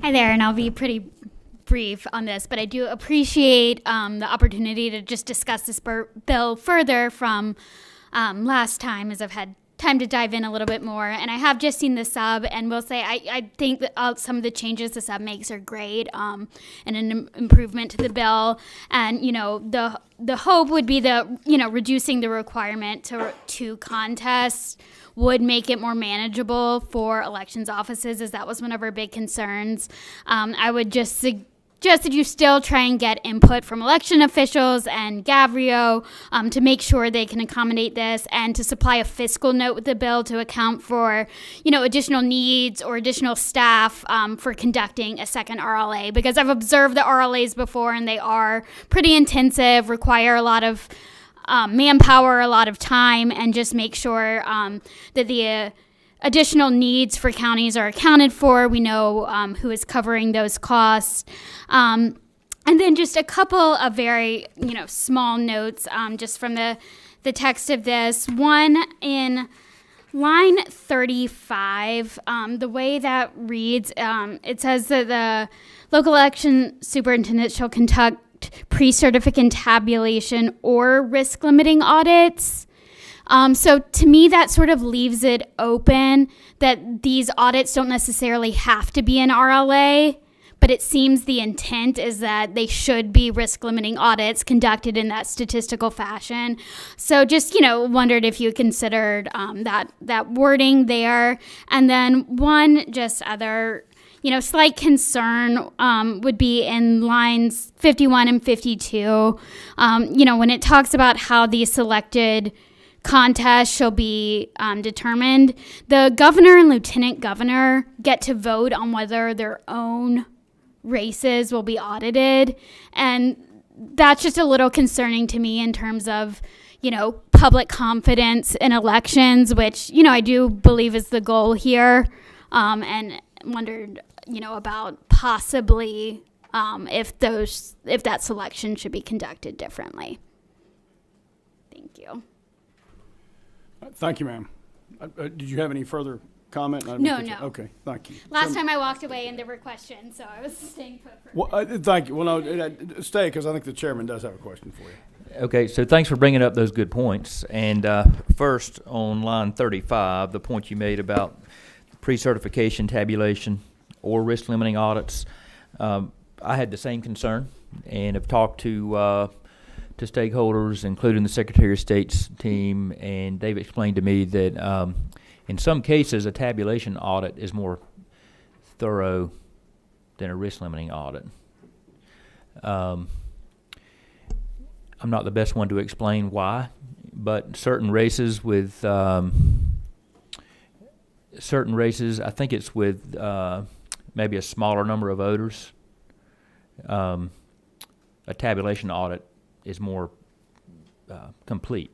Hi there, and I'll be pretty brief on this, but I do appreciate the opportunity to just discuss this bill further from last time, as I've had time to dive in a little bit more. And I have just seen the sub, and will say I think that some of the changes the sub makes are great, and an improvement to the bill. And the hope would be that reducing the requirement to contests would make it more manageable for elections offices, as that was one of our big concerns. I would just suggest that you still try and get input from election officials and Gavrio to make sure they can accommodate this, and to supply a fiscal note with the bill to account for, additional needs or additional staff for conducting a second RLA. Because I've observed the RLAs before, and they are pretty intensive, require a lot of manpower, a lot of time, and just make sure that the additional needs for counties are accounted for. We know who is covering those costs. And then just a couple of very, small notes just from the text of this. One, in line 35, the way that reads, it says that the local election superintendent shall conduct pre-certificate tabulation or risk-limiting audits. So to me, that sort of leaves it open that these audits don't necessarily have to be an RLA, but it seems the intent is that they should be risk-limiting audits conducted in that statistical fashion. So just, wondered if you considered that wording there. And then one just other slight concern would be in lines 51 and 52, when it talks about how these selected contests shall be determined. The governor and lieutenant governor get to vote on whether their own races will be audited, and that's just a little concerning to me in terms of public confidence in elections, which I do believe is the goal here, and wondered about possibly if that selection should be conducted differently. Thank you. Thank you, ma'am. Did you have any further comment? No. Okay, thank you. Last time I walked away and there were questions, so I was staying put for Well, thank you. Well, no, stay, because I think the chairman does have a question for you. Okay, so thanks for bringing up those good points. And first, on line 35, the point you made about pre-certification tabulation or risk-limiting audits, I had the same concern, and have talked to stakeholders, including the Secretary of State's team, and they've explained to me that in some cases a tabulation audit is more thorough than a risk-limiting audit. I'm not the best one to explain why, but certain races, I think it's with maybe a smaller number of voters, a tabulation audit is more complete.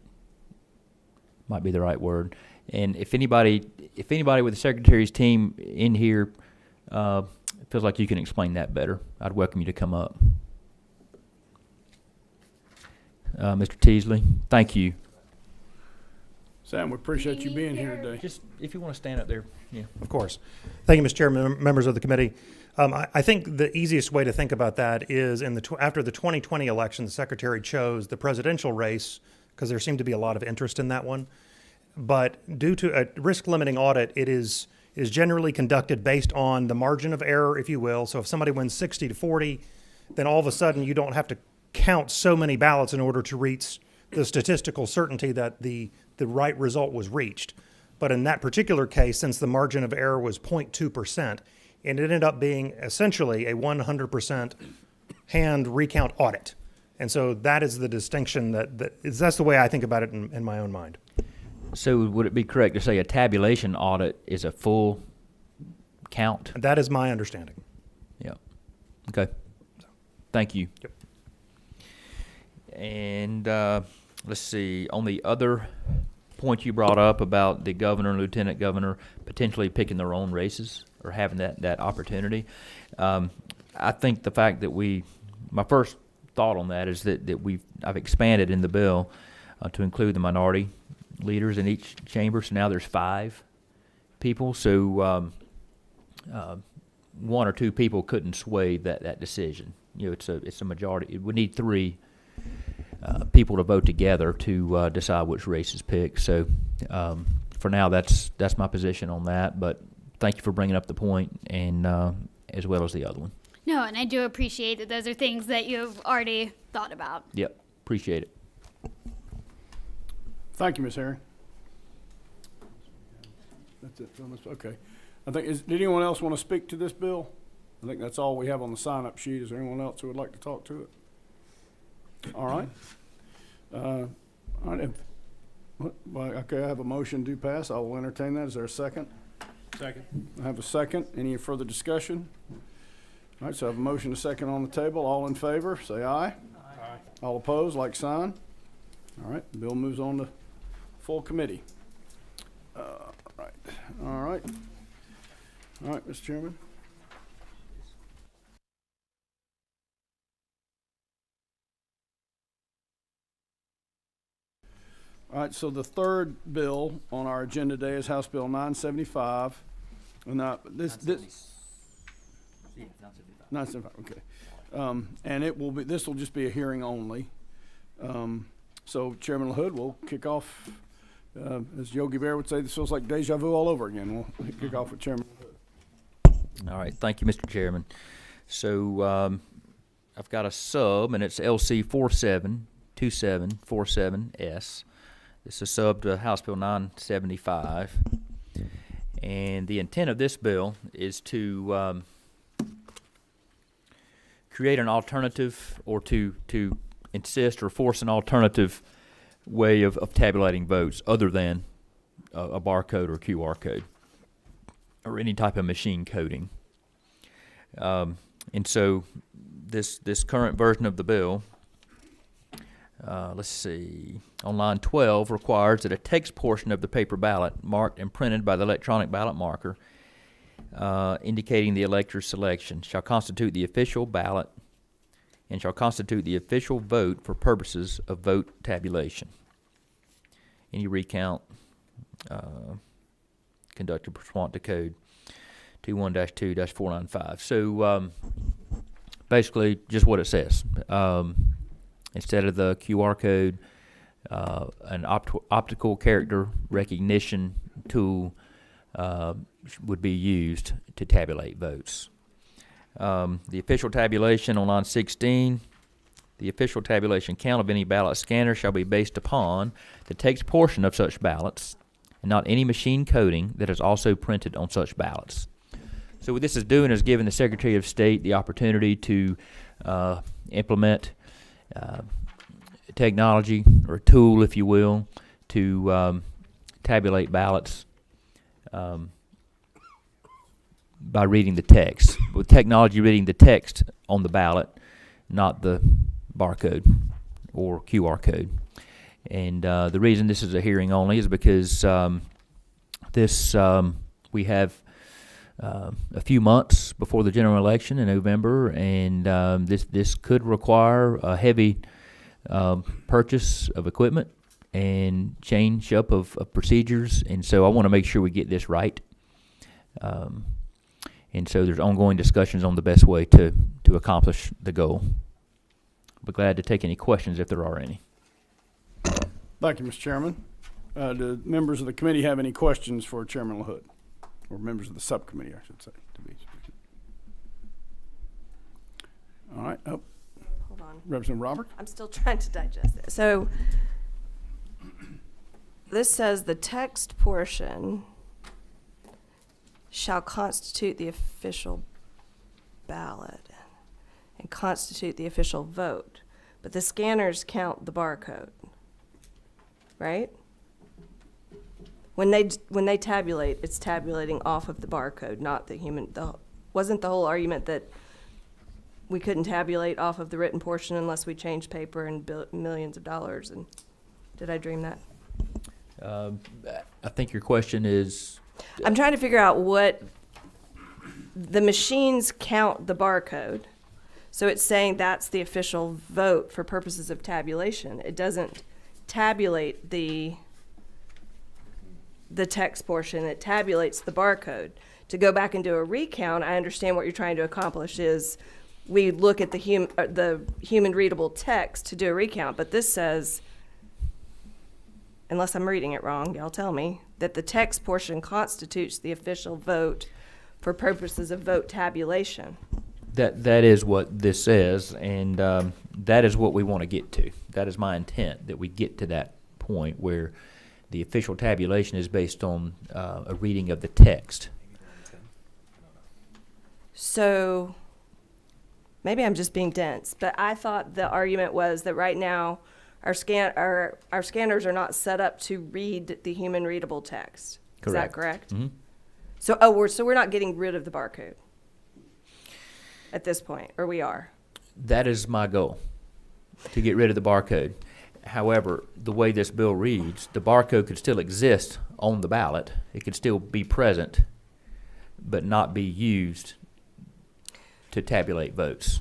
Might be the right word. And if anybody with the secretary's team in here feels like you can explain that better, I'd welcome you to come up. Mr. Teasley, thank you. Sam, we appreciate you being here today. Just if you want to stand up there. Yeah. Of course. Thank you, Mr. Chairman, members of the committee. I think the easiest way to think about that is after the 2020 election, the secretary chose the presidential race because there seemed to be a lot of interest in that one. But due to a risk limiting audit, it is generally conducted based on the margin of error, if you will. So if somebody wins 60-40, then all of a sudden you don't have to count so many ballots in order to reach the statistical certainty that the right result was reached. But in that particular case, since the margin of error was 0.2%, it ended up being essentially a 100% hand recount audit. And so that is the distinction that's the way I think about it in my own mind. So would it be correct to say a tabulation audit is a full count? That is my understanding. Yeah. Okay. Thank you. Yep. And let's see, on the other point you brought up about the governor and lieutenant governor potentially picking their own races or having that opportunity, I think the fact that my first thought on that is that I've expanded in the bill to include the minority leaders in each chamber, so now there's 5 people, so one or two people couldn't sway that decision. You know, it's a majority. It would need 3 people to vote together to decide which race is picked. So for now, that's my position on that. But thank you for bringing up the point, and as well as the other one. No, and I do appreciate that those are things that you've already thought about. Yep, appreciate it. Thank you, Ms. Herring. That's it. Okay. Did anyone else want to speak to this bill? I think that's all we have on the sign-up sheet. Is there anyone else who would like to talk to it? All right. All right. Okay, I have a motion to pass. I will entertain that. Is there a second? Second. I have a second. Any further discussion? All right, so I have a motion to second on the table. All in favor, say aye. Aye. All opposed, like sign. All right, the bill moves on to full committee. All right, Mr. Chairman. All right, so the third bill on our agenda today is House Bill 975. And this 975, okay. And this will just be a hearing only. So Chairman LaHood will kick off, as Yogi Bear would say, this feels like deja vu all over again. We'll kick off with Chairman LaHood. All right, thank you, Mr. Chairman. So I've got a sub, and it's LC 472747S. It's a sub to House Bill 975. And the intent of this bill is to create an alternative, or to insist or force an alternative way of tabulating votes other than a barcode or QR code or any type of machine coding. And so this current version of the bill, let's see, on line 12 requires that a text portion of the paper ballot marked and printed by the electronic ballot marker indicating the elector's selection shall constitute the official ballot and shall constitute the official vote for purposes of vote tabulation. Any recount conducted pursuant to code 21-2-495. So basically just what it says. Instead of the QR code, an optical character recognition tool would be used to tabulate votes. The official tabulation on line 16, the official tabulation count of any ballot scanner shall be based upon the text portion of such ballots and not any machine coding that is also printed on such ballots. So what this is doing is giving the Secretary of State the opportunity to implement technology, or a tool, if you will, to tabulate ballots by reading the text. With technology reading the text on the ballot, not the barcode or QR code. And the reason this is a hearing only is because we have a few months before the general election in November, and this could require a heavy purchase of equipment and change up of procedures, and so I want to make sure we get this right. And so there's ongoing discussions on the best way to accomplish the goal. Be glad to take any questions if there are any. Thank you, Mr. Chairman. Do members of the committee have any questions for Chairman LaHood? Or members of the subcommittee, I should say, to be speaking. All right. Oh. Hold on. Representative Robert? I'm still trying to digest it. So this says the text portion shall constitute the official ballot and constitute the official vote. But the scanners count the barcode, right? When they tabulate, it's tabulating off of the barcode, not the human. Wasn't the whole argument that we couldn't tabulate off of the written portion unless we changed paper and millions of dollars? And did I dream that? I think your question is... I'm trying to figure out what the machines count the barcode. So it's saying that's the official vote for purposes of tabulation. It doesn't tabulate the text portion. It tabulates the barcode. To go back and do a recount, I understand what you're trying to accomplish is we look at the human readable text to do a recount, but this says, unless I'm reading it wrong, y'all tell me, that the text portion constitutes the official vote for purposes of vote tabulation. That is what this says, and that is what we want to get to. That is my intent, that we get to that point where the official tabulation is based on a reading of the text. So maybe I'm just being dense, but I thought the argument was that right now our scanners are not set up to read the human readable text. Correct. Is that correct? Mm-hmm. So we're not getting rid of the barcode at this point, or we are? That is my goal, to get rid of the barcode. However, the way this bill reads, the barcode could still exist on the ballot. It could still be present, but not be used to tabulate votes.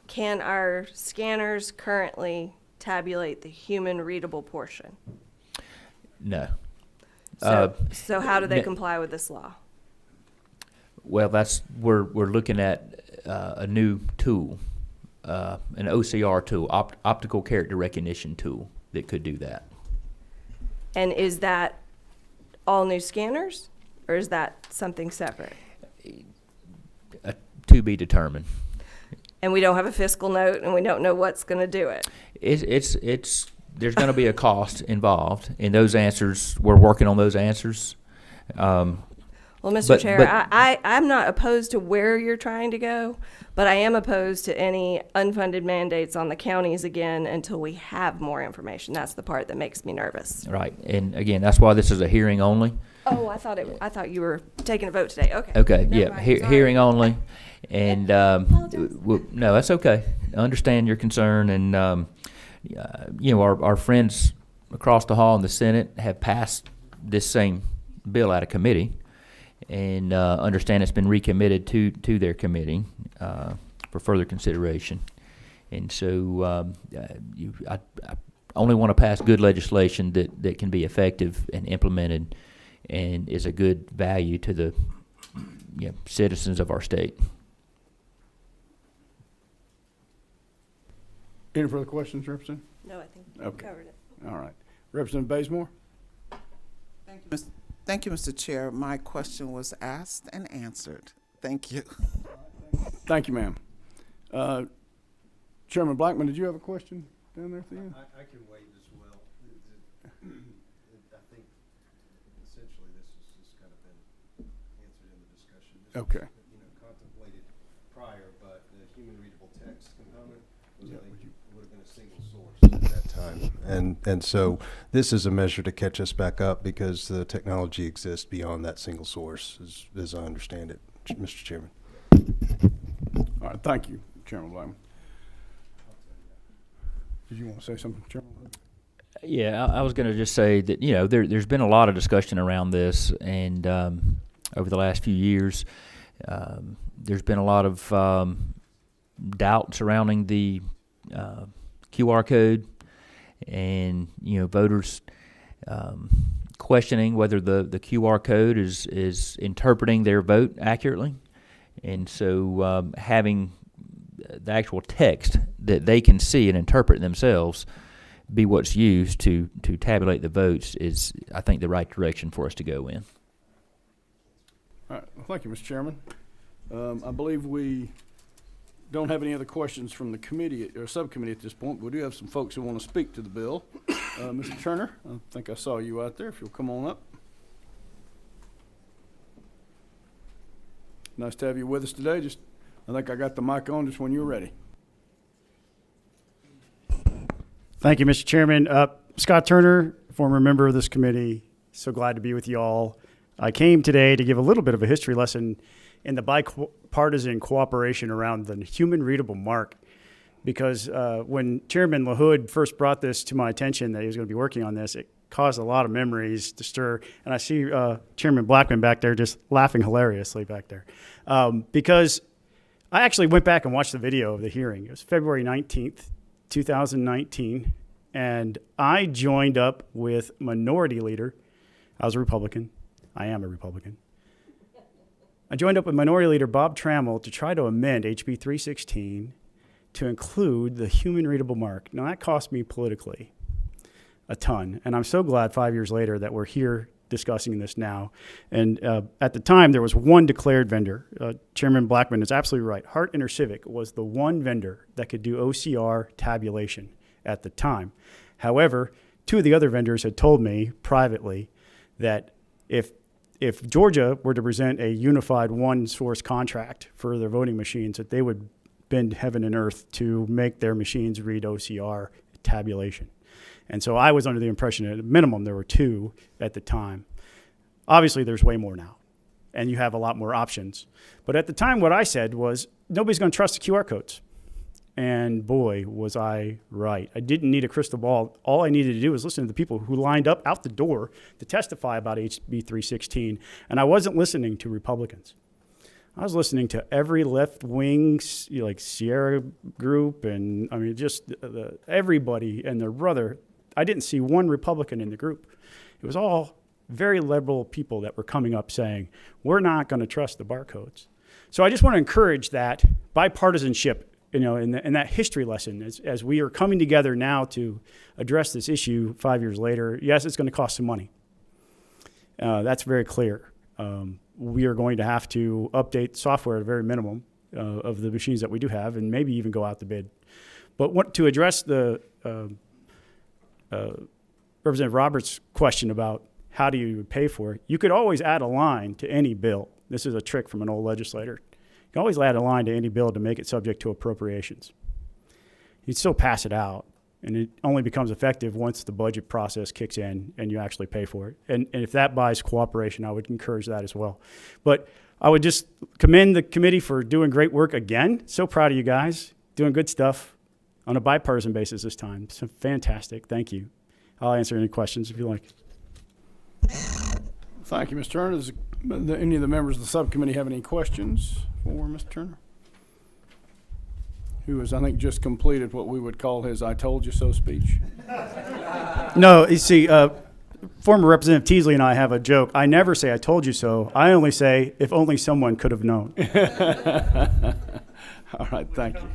Can our scanners currently tabulate the human readable portion? No. So how do they comply with this law? Well, we're looking at a new tool, an OCR tool, optical character recognition tool, that could do that. And is that all new scanners, or is that something separate? To be determined. And we don't have a fiscal note, and we don't know what's going to do it. There's going to be a cost involved in those answers. We're working on those answers. Well, Mr. Chair, I'm not opposed to where you're trying to go, but I am opposed to any unfunded mandates on the counties again until we have more information. That's the part that makes me nervous. Right, and again, that's why this is a hearing only. Oh, I thought you were taking a vote today. Okay. Okay, Never yeah, mind. hearing only, and no, that's okay. I understand your concern, and our friends across the hall in the Senate have passed this same bill out of committee, and understand it's been recommitted to their committee for further consideration. And so I only want to pass good legislation that can be effective and implemented and is a good value to the citizens of our state. Any further questions, Representative? No, I think you covered it. All right. Representative Bazemore? Thank you, Mr. Chair. My question was asked and answered. Thank you. Thank you, ma'am. Chairman Blackman, did you have a question down there at the end? I can wait as well. I think essentially this has just kind of been answered in the discussion. This Okay. was, contemplated prior, but the human readable text component time. And so this is a measure to catch us back up because the technology exists beyond that single source, as I understand it, Mr. Chairman. All right, thank you, Chairman Blackman. Did you want to say something, Chairman? Yeah, I was going to just say that, you know, there's been a lot of discussion around this, and over the last few years, there's been a lot of doubt surrounding the QR code, and, you know, voters questioning whether the QR code is interpreting their vote accurately. And so having the actual text that they can see and interpret themselves be what's used to tabulate the votes is, I think, the right direction for us to go in. All right, well, thank you, Mr. Chairman. I believe we don't have any other questions from the committee or subcommittee at this point, but we do have some folks who want to speak to the bill. Mr. Turner, I think I saw you out there. If you'll come on up. Nice to have you with us today. I think I got the mic on just when you're ready. Thank you, Mr. Chairman. Scott Turner, former member of this committee. So glad to be with you all. I came today to give a little bit of a history lesson in the bipartisan cooperation around the human readable mark. Because when Chairman LaHood first brought this to my attention that he was going to be working on this, it caused a lot of memories to stir. And I see Chairman Blackman back there just laughing hilariously back there. Because I actually went back and watched the video of the hearing. It was February 19th, 2019. And I joined up with Minority Leader. I was a Republican. I am a Republican. I joined up with Minority Leader Bob Trammell to try to amend HB 316 to include the human readable mark. Now, that cost me politically a ton, and I'm so glad 5 years later that we're here discussing this now. And at the time, there was one declared vendor. Chairman Blackman is absolutely right. Hart InterCivic was the one vendor that could do OCR tabulation at the time. However, two of the other vendors had told me privately that if Georgia were to present a unified one-source contract for their voting machines, that they would bend heaven and earth to make their machines read OCR tabulation. And so I was under the impression that at a minimum there were two at the time. Obviously, there's way more now, and you have a lot more options. But at the time, what I said was, nobody's going to trust the QR codes. And boy, was I right. I didn't need a crystal ball. All I needed to do was listen to the people who lined up out the door to testify about HB 316. And I wasn't listening to Republicans. I was listening to every left-wing, like Sierra group, and I mean, just everybody and their brother. I didn't see one Republican in the group. It was all very liberal people that were coming up saying, we're not going to trust the barcodes. So I just want to encourage that bipartisanship, you know, in that history lesson as we are coming together now to address this issue 5 years later. Yes, it's going to cost some money. That's very clear. We are going to have to update software at a very minimum of the machines that we do have, and maybe even go out to bid. But to address the Representative Roberts' question about how do you pay for it, you could always add a line to any bill. This is a trick from an old legislator. You can always add a line to any bill to make it subject to appropriations. You'd still pass it out, and it only becomes effective once the budget process kicks in and you actually pay for it. And if that buys cooperation, I would encourage that as well. But I would just commend the committee for doing great work again. So proud of you guys, doing good stuff on a bipartisan basis this time. It's fantastic. Thank you. I'll answer any questions if you like. Thank you, Mr. Turner. Does any of the members of the subcommittee have any questions for Mr. Turner? Who has, I think, just completed what we would call his I told you so speech. No, you see, former Representative Teasley and I have a joke. I never say I told you so. I only say if only someone could have known. All right, thank you.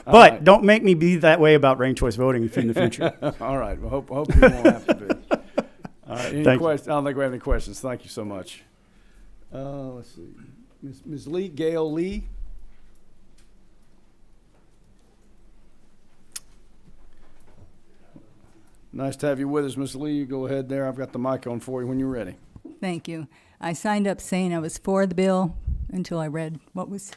But right, don't make me be that way about ranked choice voting in the future. All right. Well, hope you won't have to be. All right. Any questions? I don't think we have any questions. Thank you so much. Let's see. Ms. Lee, Gail Lee. Nice to have you with us, Ms. Lee. You go ahead there. I've got the mic on for you when you're ready. Thank you. I signed up saying I was for the bill until I read what was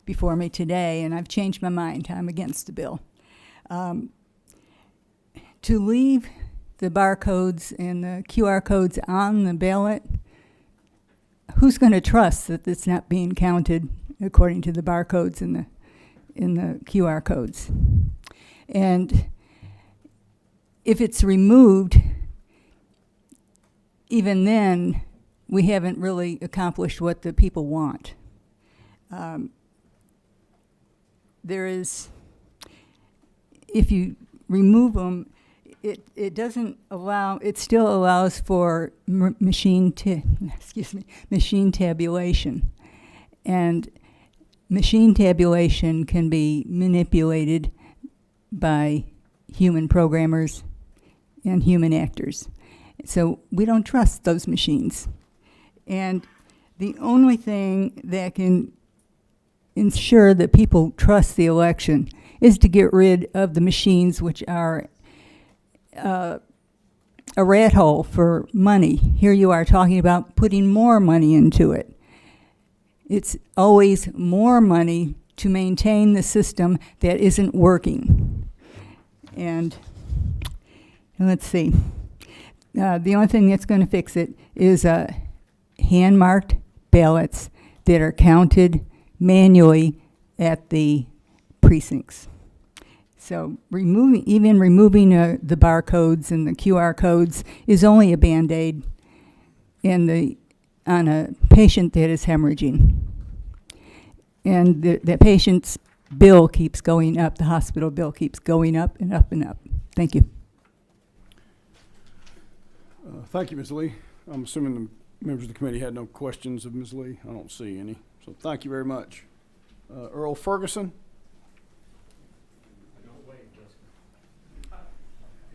before me today, and I've changed my mind. I'm against the bill. To leave the barcodes and the QR codes on the ballot, who's going to trust that it's not being counted according to the barcodes and the QR codes? And if it's removed, even then, we haven't really accomplished what the people want. There is, if you remove them, it doesn't allow, it still allows for machine tabulation. And machine tabulation can be manipulated by human programmers and human actors. So we don't trust those machines. And the only thing that can ensure that people trust the election is to get rid of the machines, which are a rat hole for money. Here you are talking about putting more money into it. It's always more money to maintain the system that isn't working. And let's see. The only thing that's going to fix it is hand-marked ballots that are counted manually at the precincts. So even removing the barcodes and the QR codes is only a Band-Aid on a patient that is hemorrhaging. And the patient's bill keeps going up, the hospital bill keeps going up and up and up. Thank you. Thank you, Ms. Lee. I'm assuming the members of the committee had no questions of Ms. Lee. I don't see any. So thank you very much. Earl Ferguson.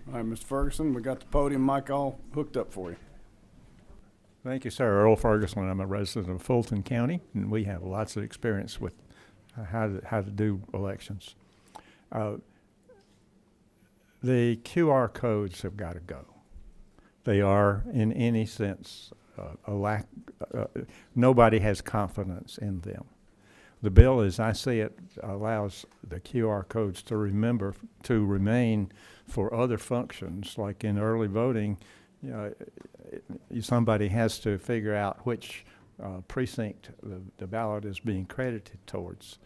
All right, Mr. Ferguson, we got the podium mic all hooked up for you. Thank you, sir. Earl Ferguson. I'm a resident of Fulton County, and we have lots of experience with how to do elections. The QR codes have got to go. They are, in any sense, a lack. Nobody has confidence in them. The bill, as I see it, allows the QR codes to remain for other functions, like in early voting. You know, somebody has to figure out which precinct the ballot is being credited towards.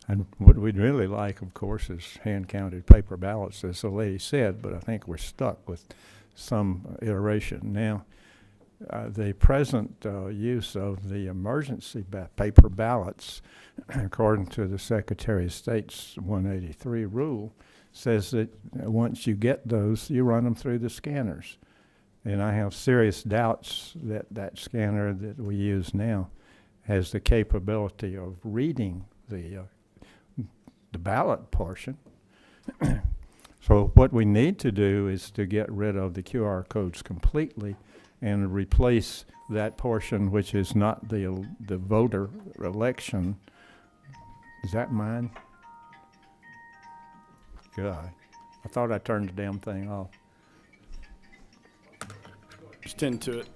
And what we'd really like, of course, is hand-counted paper ballots, as the lady said, but I think we're stuck with some iteration. Now, the present use of the emergency paper ballots, according to the Secretary of State's 183 rule, says that once you get those, you run them through the scanners. And I have serious doubts that that scanner that we use now has the capability of reading the ballot portion. So what we need to do is to get rid of the QR codes completely and replace that portion which is not the voter election. Is that mine? God, I thought I turned the damn thing off. Just tend to it.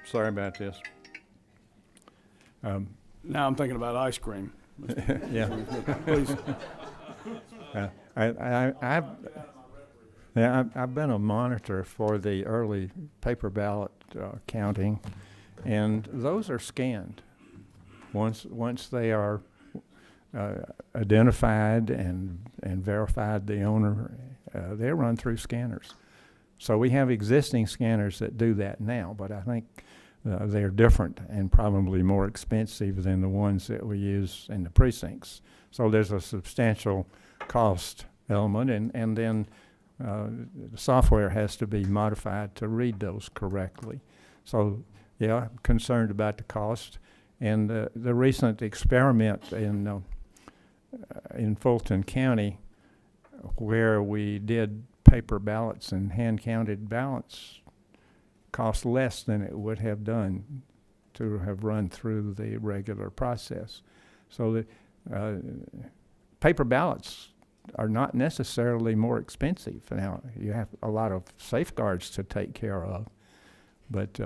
Sorry about this. Now I'm thinking about ice cream. Yeah. Please. I've been a monitor for the early paper ballot counting, and those are scanned. Once they are identified and verified the owner, they run through scanners. So we have existing scanners that do that now, but I think they're different and probably more expensive than the ones that we use in the precincts. So there's a substantial cost element, and then the software has to be modified to read those correctly. So, yeah, I'm concerned about the cost. And the recent experiment in Fulton County, where we did paper ballots and hand-counted ballots, cost less than it would have done to have run through the regular process. So the paper ballots are not necessarily more expensive. Now, you have a lot of safeguards to take care of, but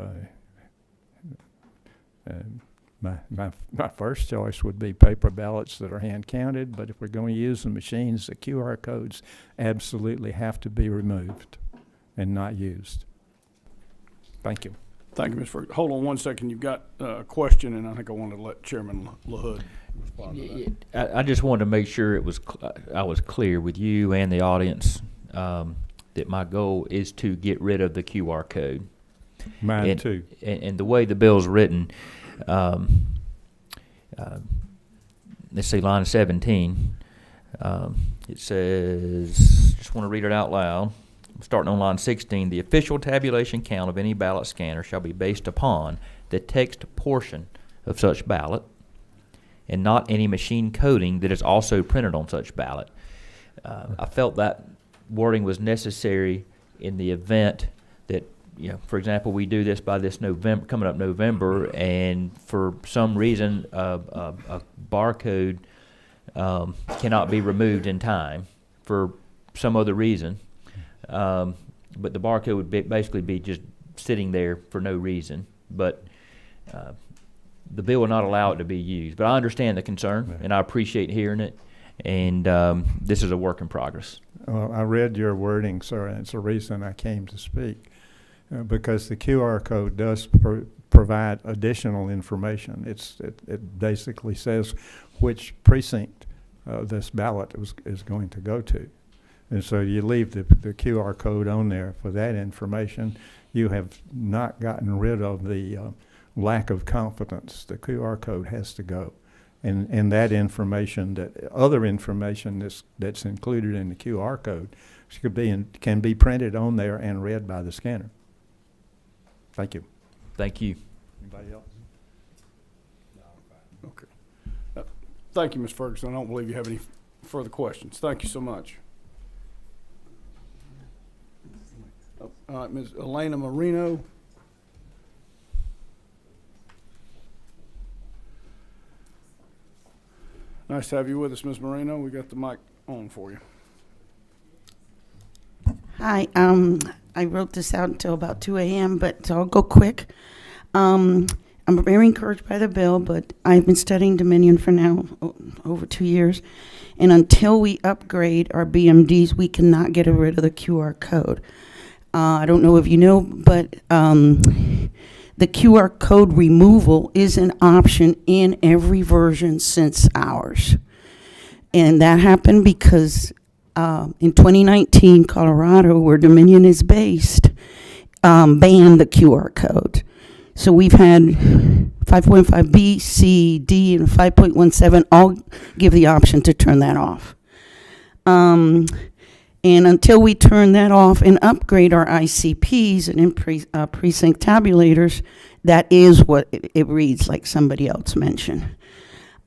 My first choice would be paper ballots that are hand counted, but if we're going to use the machines, the QR codes absolutely have to be removed and not used. Thank you. Thank you, Ms. Ferguson. Hold on one second. You've got a question, and I think I wanted to let Chairman LaHood respond to that. I just wanted to make sure it was I was clear with you and the audience that my goal is to get rid of the QR code. Mine too. And the way the bill's written, let's see, line 17, it says, just want to read it out loud. Starting on line 16, the official tabulation count of any ballot scanner shall be based upon the text portion of such ballot and not any machine coding that is also printed on such ballot. I felt that wording was necessary in the event that, you know, for example, we do this by this November, coming up November, and for some reason a barcode cannot be removed in time for some other reason. But the barcode would basically be just sitting there for no reason. But the bill will not allow it to be used. But I understand the concern, and I appreciate hearing it. And this is a work in progress. Well, I read your wording, sir, and it's the reason I came to speak. Because the QR code does provide additional information. It basically says which precinct this ballot is going to go to. And so you leave the QR code on there for that information. You have not gotten rid of the lack of confidence. The QR code has to go. And that information, that other information that's included in the QR code can be printed on there and read by the scanner. Thank you. Thank you. Anybody else? Okay. Thank you, Ms. Ferguson. I don't believe you have any further questions. Thank you so much. All right, Ms. Elena Marino. Nice to have you with us, Ms. Marino. We got the mic on for you. Hi, I wrote this out until about 2 a.m., but so I'll go quick. I'm very encouraged by the bill, but I've been studying Dominion for now over 2 years, and until we upgrade our BMDs, we cannot get rid of the QR code. I don't know if you know, but the QR code removal is an option in every version since ours. And that happened because in 2019, Colorado, where Dominion is based, banned the QR code. So we've had 5.5B, C, D, and 5.17 all give the option to turn that off. And until we turn that off and upgrade our ICPs and precinct tabulators, that is what it reads, like somebody else mentioned.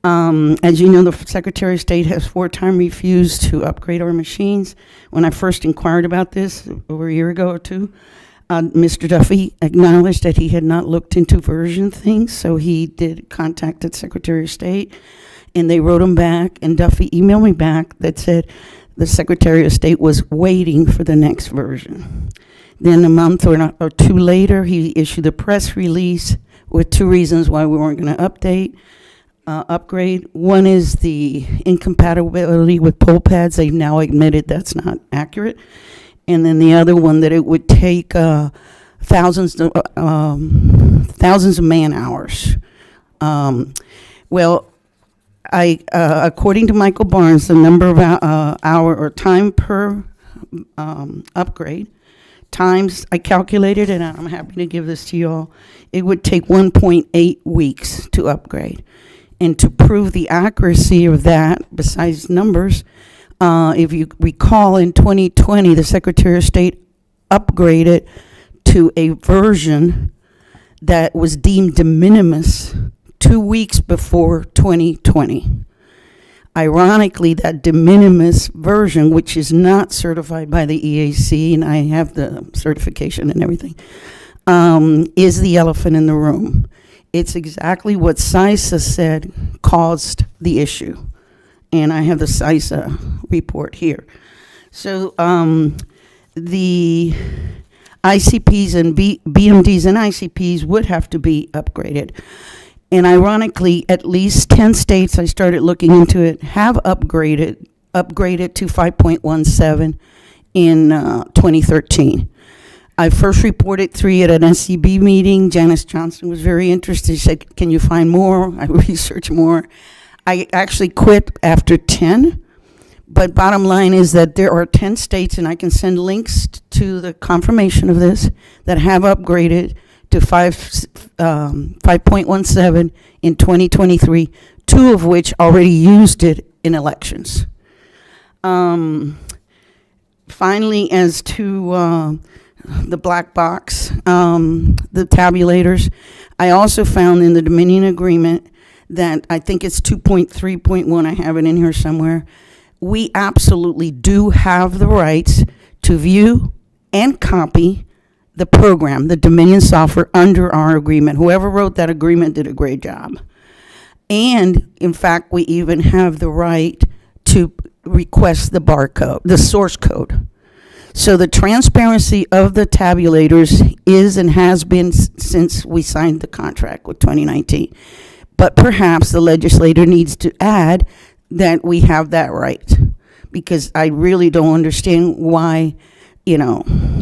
As you know, the Secretary of State has 4 times refused to upgrade our machines. When I first inquired about this over a year ago or two, Mr. Duffy acknowledged that he had not looked into version things, so he did contact the Secretary of State, and they wrote him back, and Duffy emailed me back that said the Secretary of State was waiting for the next version. Then a month or 2 later, he issued a press release with 2 reasons why we weren't going to upgrade. One is the incompatibility with poll pads. They've now admitted that's not accurate. And then the other one, that it would take thousands of man hours. According to Michael Barnes, the number of hour or time per upgrade times, I calculated, and I'm happy to give this to you all, it would take 1.8 weeks to upgrade. And to prove the accuracy of that, besides numbers, if you recall, in 2020, the Secretary of State upgraded to a version that was deemed de minimis 2 weeks before 2020. Ironically, that de minimis version, which is not certified by the EAC, and I have the certification and everything, is the elephant in the room. It's exactly what CISA said caused the issue. And I have the CISA report here. So the ICPs and BMDs and ICPs would have to be upgraded. And ironically, at least 10 states, I started looking into it, have upgraded to 5.17 in 2013. I first reported 3 at an SCB meeting. Janice Johnson was very interested. She said, can you find more? I researched more. I actually quit after 10. But bottom line is that there are 10 states, and I can send links to the confirmation of this, that have upgraded to 5.17 in 2023, 2 of which already used it in elections. Finally, as to the black box, the tabulators, I also found in the Dominion agreement that I think it's 2.3.1, I have it in here somewhere, we absolutely do have the rights to view and copy the program, the Dominion software, under our agreement. Whoever wrote that agreement did a great job. And in fact, we even have the right to request the barcode, the source code. So the transparency of the tabulators is and has been since we signed the contract with 2019. But perhaps the legislator needs to add that we have that right, because I really don't understand why,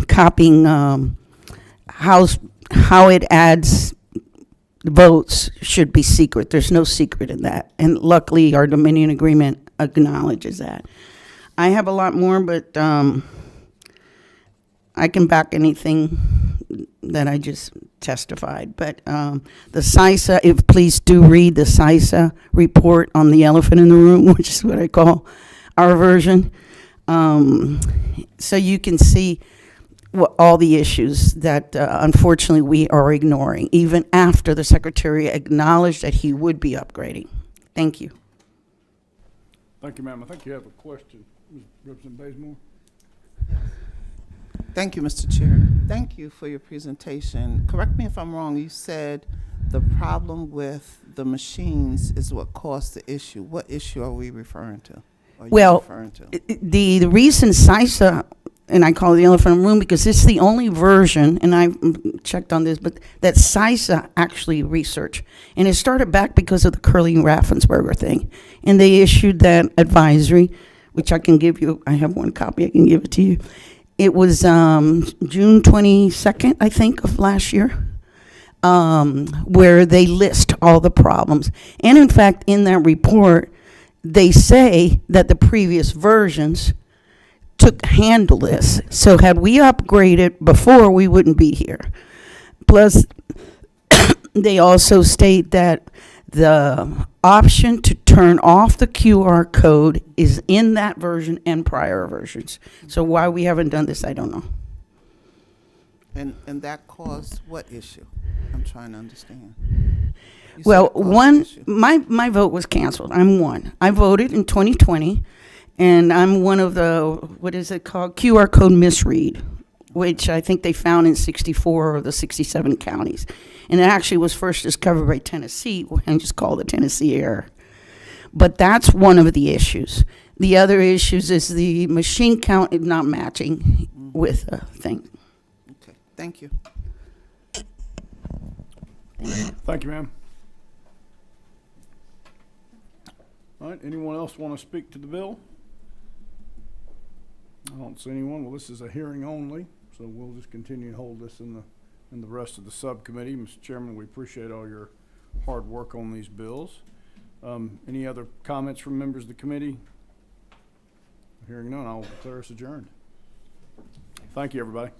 copying how it adds votes should be secret. There's no secret in that, and luckily our Dominion agreement acknowledges that. I have a lot more, but I can back anything that I just testified. But the CISA, please do read the CISA report on the elephant in the room, which is what I call our version. So you can see all the issues that unfortunately we are ignoring, even after the Secretary acknowledged that he would be upgrading. Thank you. Thank you, ma'am. I think you have a question. Representative Bazemore? Thank you, Mr. Chair. Thank you for your presentation. Correct me if I'm wrong, you said the problem with the machines is what caused the issue. What issue are we referring to? The reason CISA, and I call it the elephant in the room because it's the only version, and I checked on this, but that CISA actually researched. And it started back because of the Curly-Raffensperger thing. And they issued that advisory, which I can give you. I have one copy. I can give it to you. It was June 22nd, I think, of last year, where they list all the problems. And in fact, in that report, they say that the previous versions handle this. So had we upgraded before, we wouldn't be here. Plus, they also state that the option to turn off the QR code is in that version and prior versions. So why we haven't done this, I don't know. And that caused what issue? I'm trying to understand. Well, my vote was canceled. I'm one. I voted in 2020, and I'm one of the, what is it called, QR code misread, which I think they found in 64 of the 67 counties. And it actually was first discovered by Tennessee, and just called the Tennessee error. But that's one of the issues. The other issues is the machine count is not matching with a thing. Okay, thank you. Thank you, ma'am. All right, anyone else want to speak to the bill? I don't see anyone. Well, this is a hearing only, so we'll just continue to hold this in the rest of the subcommittee. Mr. Chairman, we appreciate all your hard work on these bills. Any other comments from members of the committee? Hearing none, I'll declare us adjourned. Thank you, everybody.